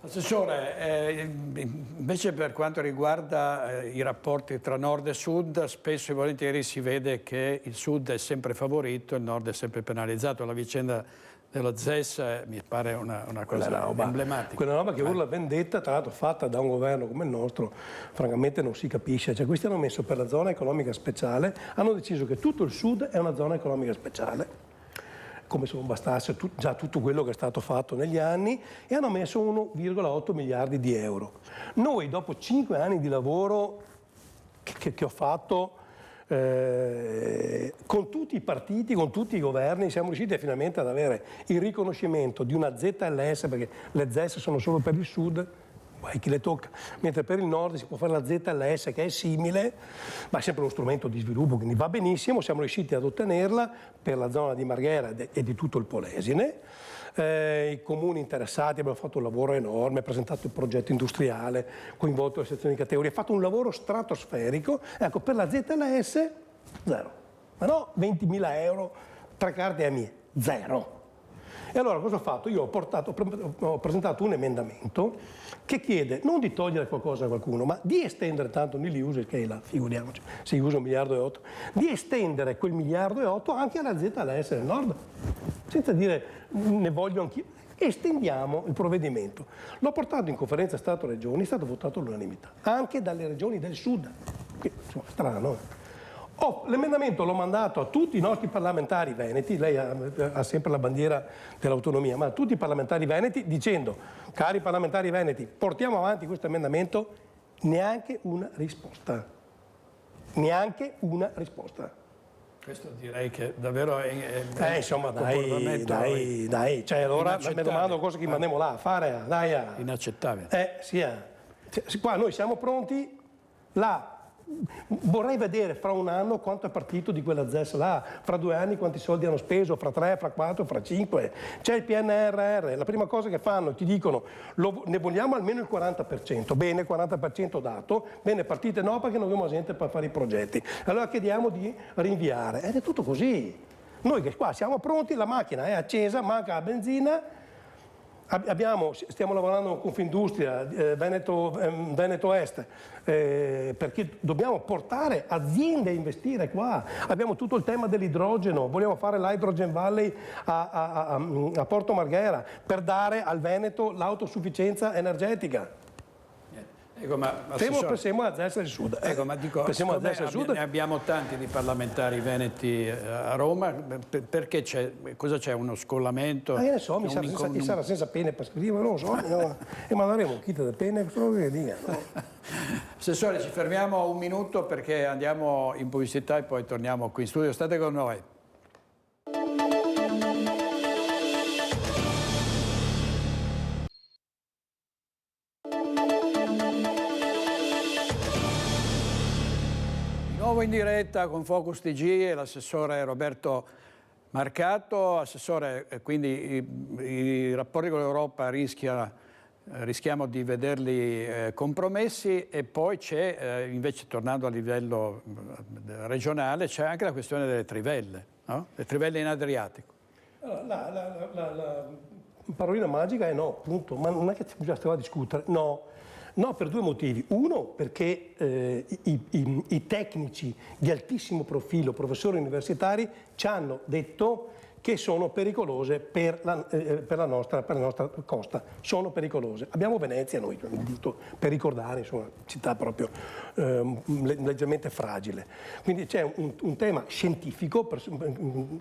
Assessore, invece per quanto riguarda i rapporti tra nord e sud, spesso e volentieri si vede che il sud è sempre favorito, il nord è sempre penalizzato. La vicenda dello ZES mi pare una cosa emblematica. Quella roba che urla vendetta, tra l'altro fatta da un governo come il nostro, francamente non si capisce. Cioè, questi hanno messo per la zona economica speciale, hanno deciso che tutto il sud è una zona economica speciale, come se non bastasse già tutto quello che è stato fatto negli anni, e hanno messo 1,8 miliardi di euro. Noi dopo 5 anni di lavoro che ho fatto con tutti i partiti, con tutti i governi siamo riusciti finalmente ad avere il riconoscimento di una ZLS, perché le ZES sono solo per il sud, poi chi le tocca, mentre per il nord si può fare la ZLS che è simile, ma è sempre uno strumento di sviluppo, quindi va benissimo, siamo riusciti ad ottenerla per la zona di Marghera e di tutto il Polesine. I comuni interessati, abbiamo fatto un lavoro enorme, presentato il progetto industriale, coinvolto le sezioni di categoria, fatto un lavoro stratosferico. Ecco, per la ZLS zero, ma no 20.000 euro, 3 carte a mie, zero. E allora cosa ho fatto? Io ho presentato un emendamento che chiede non di togliere qualcosa a qualcuno, ma di estendere, tanto non li usa, che è la, figuriamoci, si usa 1,8 miliardi, di estendere quel 1,8 miliardi anche alla ZLS del Nord, senza dire ne voglio anch'io. Estendiamo il provvedimento. L'ho portato in conferenza Stato-Regioni, è stato votato all'unanimità, anche dalle regioni del Sud, che insomma strano. L'emendamento l'ho mandato a tutti i nostri parlamentari veneti, lei ha sempre la bandiera dell'autonomia, ma a tutti i parlamentari veneti dicendo, cari parlamentari veneti, portiamo avanti questo emendamento, neanche una risposta. Neanche una risposta. Questo direi che davvero è insomma, dai, cioè allora mi domando cosa che mandiamo là a fare, inaccettabile. Qua noi siamo pronti, là. Vorrei vedere fra un anno quanto è partito di quella ZES là, fra 2 anni quanti soldi hanno speso, fra 3, fra 4, fra 5. C'è il PNRR, la prima cosa che fanno ti dicono ne vogliamo almeno il 40%, bene, il 40% dato, bene, partite no perché non abbiamo gente per fare i progetti. Allora chiediamo di rinviare, ed è tutto così. Noi che qua siamo pronti, la macchina è accesa, manca la benzina. Stiamo lavorando con Confindustria, Veneto Est, perché dobbiamo portare aziende a investire qua. Abbiamo tutto il tema dell'idrogeno, vogliamo fare l'Hydrogen Valley a Porto Marghera per dare al Veneto l'autosufficienza energetica. Ecco, ma pensiamo alla ZES del Sud. Ecco, ma dico, ne abbiamo tanti di parlamentari veneti a Roma, perché cosa c'è? Uno scollamento? Io ne so, mi sarà senza pene per scrivere, non lo so, e manderemo un kit di pene, solo che dica. No? Assessore, ci fermiamo un minuto perché andiamo in pubblicità e poi torniamo qui in studio. State con noi. Nuovo in diretta con Focus TG e l'assessore Roberto Marcato. Assessore, quindi i rapporti con l'Europa rischiamo di vederli compromessi, e poi c'è, invece tornando a livello regionale, c'è anche la questione delle trivelle, no? Le trivelle in Adriatico. Allora, la parolina magica è no, punto, ma non è che già stiamo a discutere, no. No, per 2 motivi. Uno, perché i tecnici di altissimo profilo, professori universitari, ci hanno detto che sono pericolose per la nostra costa. Sono pericolose. Abbiamo Venezia noi, per ricordare, insomma, città proprio leggermente fragile. Quindi c'è un tema scientifico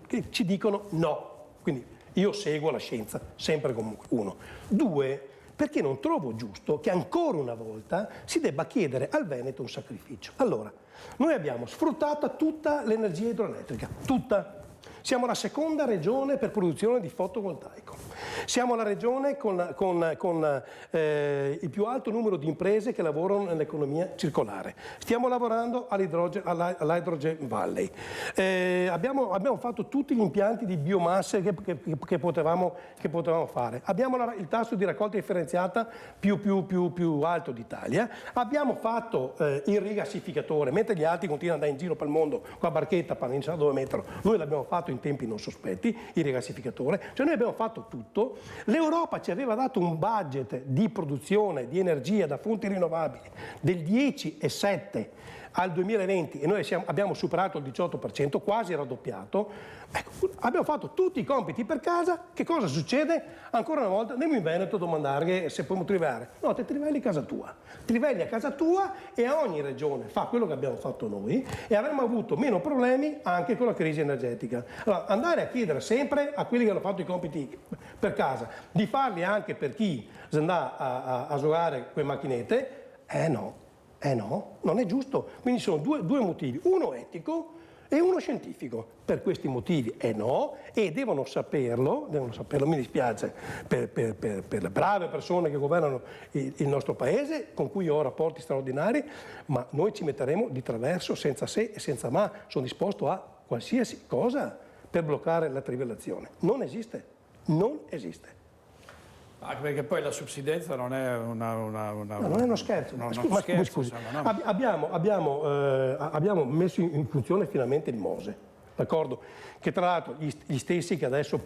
che ci dicono no. Quindi io seguo la scienza, sempre e comunque. 1. 2, perché non trovo giusto che ancora una volta si debba chiedere al Veneto un sacrificio. Allora, noi abbiamo sfruttato tutta l'energia idroelettrica, tutta. Siamo la seconda regione per produzione di fotovoltaico. Siamo la regione con il più alto numero di imprese che lavorano nell'economia circolare. Stiamo lavorando all'Hydrogen Valley. Abbiamo fatto tutti gli impianti di biomasse che potevamo fare. Abbiamo il tasso di raccolta differenziata più alto d'Italia. Abbiamo fatto il rigassificatore, mentre gli altri continuano ad andare in giro per il mondo con la barchetta per non sapere dove metterlo. Noi l'abbiamo fatto in tempi non sospetti, il rigassificatore, cioè noi abbiamo fatto tutto. L'Europa ci aveva dato un budget di produzione di energia da fonti rinnovabili del 10,7 al 2020 e noi abbiamo superato il 18%, quasi raddoppiato. Ecco, abbiamo fatto tutti i compiti per casa. Che cosa succede? Ancora una volta andiamo in Veneto a domandare se possiamo trivellare. No, te trivelli a casa tua. Trivelli a casa tua e a ogni regione fa quello che abbiamo fatto noi e avremmo avuto meno problemi anche con la crisi energetica. Allora, andare a chiedere sempre a quelli che hanno fatto i compiti per casa di farli anche per chi si andrà a giocare quelle macchinette, no. No, non è giusto. Quindi sono due motivi, uno etico e uno scientifico. Per questi motivi no, e devono saperlo, mi dispiace per le brave persone che governano il nostro paese, con cui ho rapporti straordinari, ma noi ci metteremo di traverso senza se e senza ma. Sono disposto a qualsiasi cosa per bloccare la trivellazione. Non esiste, non esiste. Anche perché poi la subsidenza non è No, non è uno scherzo. Scusi. Insomma, no. Abbiamo messo in funzione finalmente il MOSE, d'accordo? Che tra l'altro gli stessi che adesso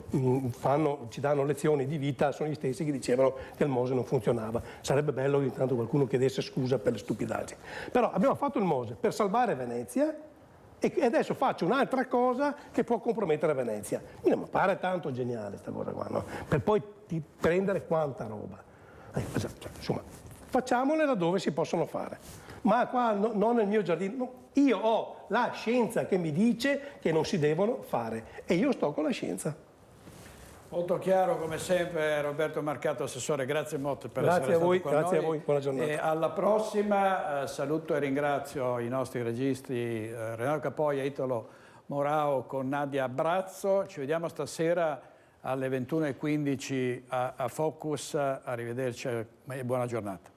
ci danno lezioni di vita sono gli stessi che dicevano che il MOSE non funzionava. Sarebbe bello che intanto qualcuno chiedesse scusa per le stupidaggini. Però abbiamo fatto il MOSE per salvare Venezia, e adesso faccio un'altra cosa che può compromettere Venezia. Mi pare tanto geniale questa cosa qua, no? Per poi prendere quanta roba. Insomma, facciamole laddove si possono fare. Ma qua non nel mio giardino. No. Io ho la scienza che mi dice che non si devono fare e io sto con la scienza. Molto chiaro come sempre Roberto Marcato, assessore, grazie molto per essere stato con grazie noi. a voi, buona giornata. E alla prossima, saluto e ringrazio i nostri registi Renato Capoia e Italo Morao con Nadia Brazzo. Ci vediamo stasera alle 21:15 a Focus, arrivederci e buona giornata.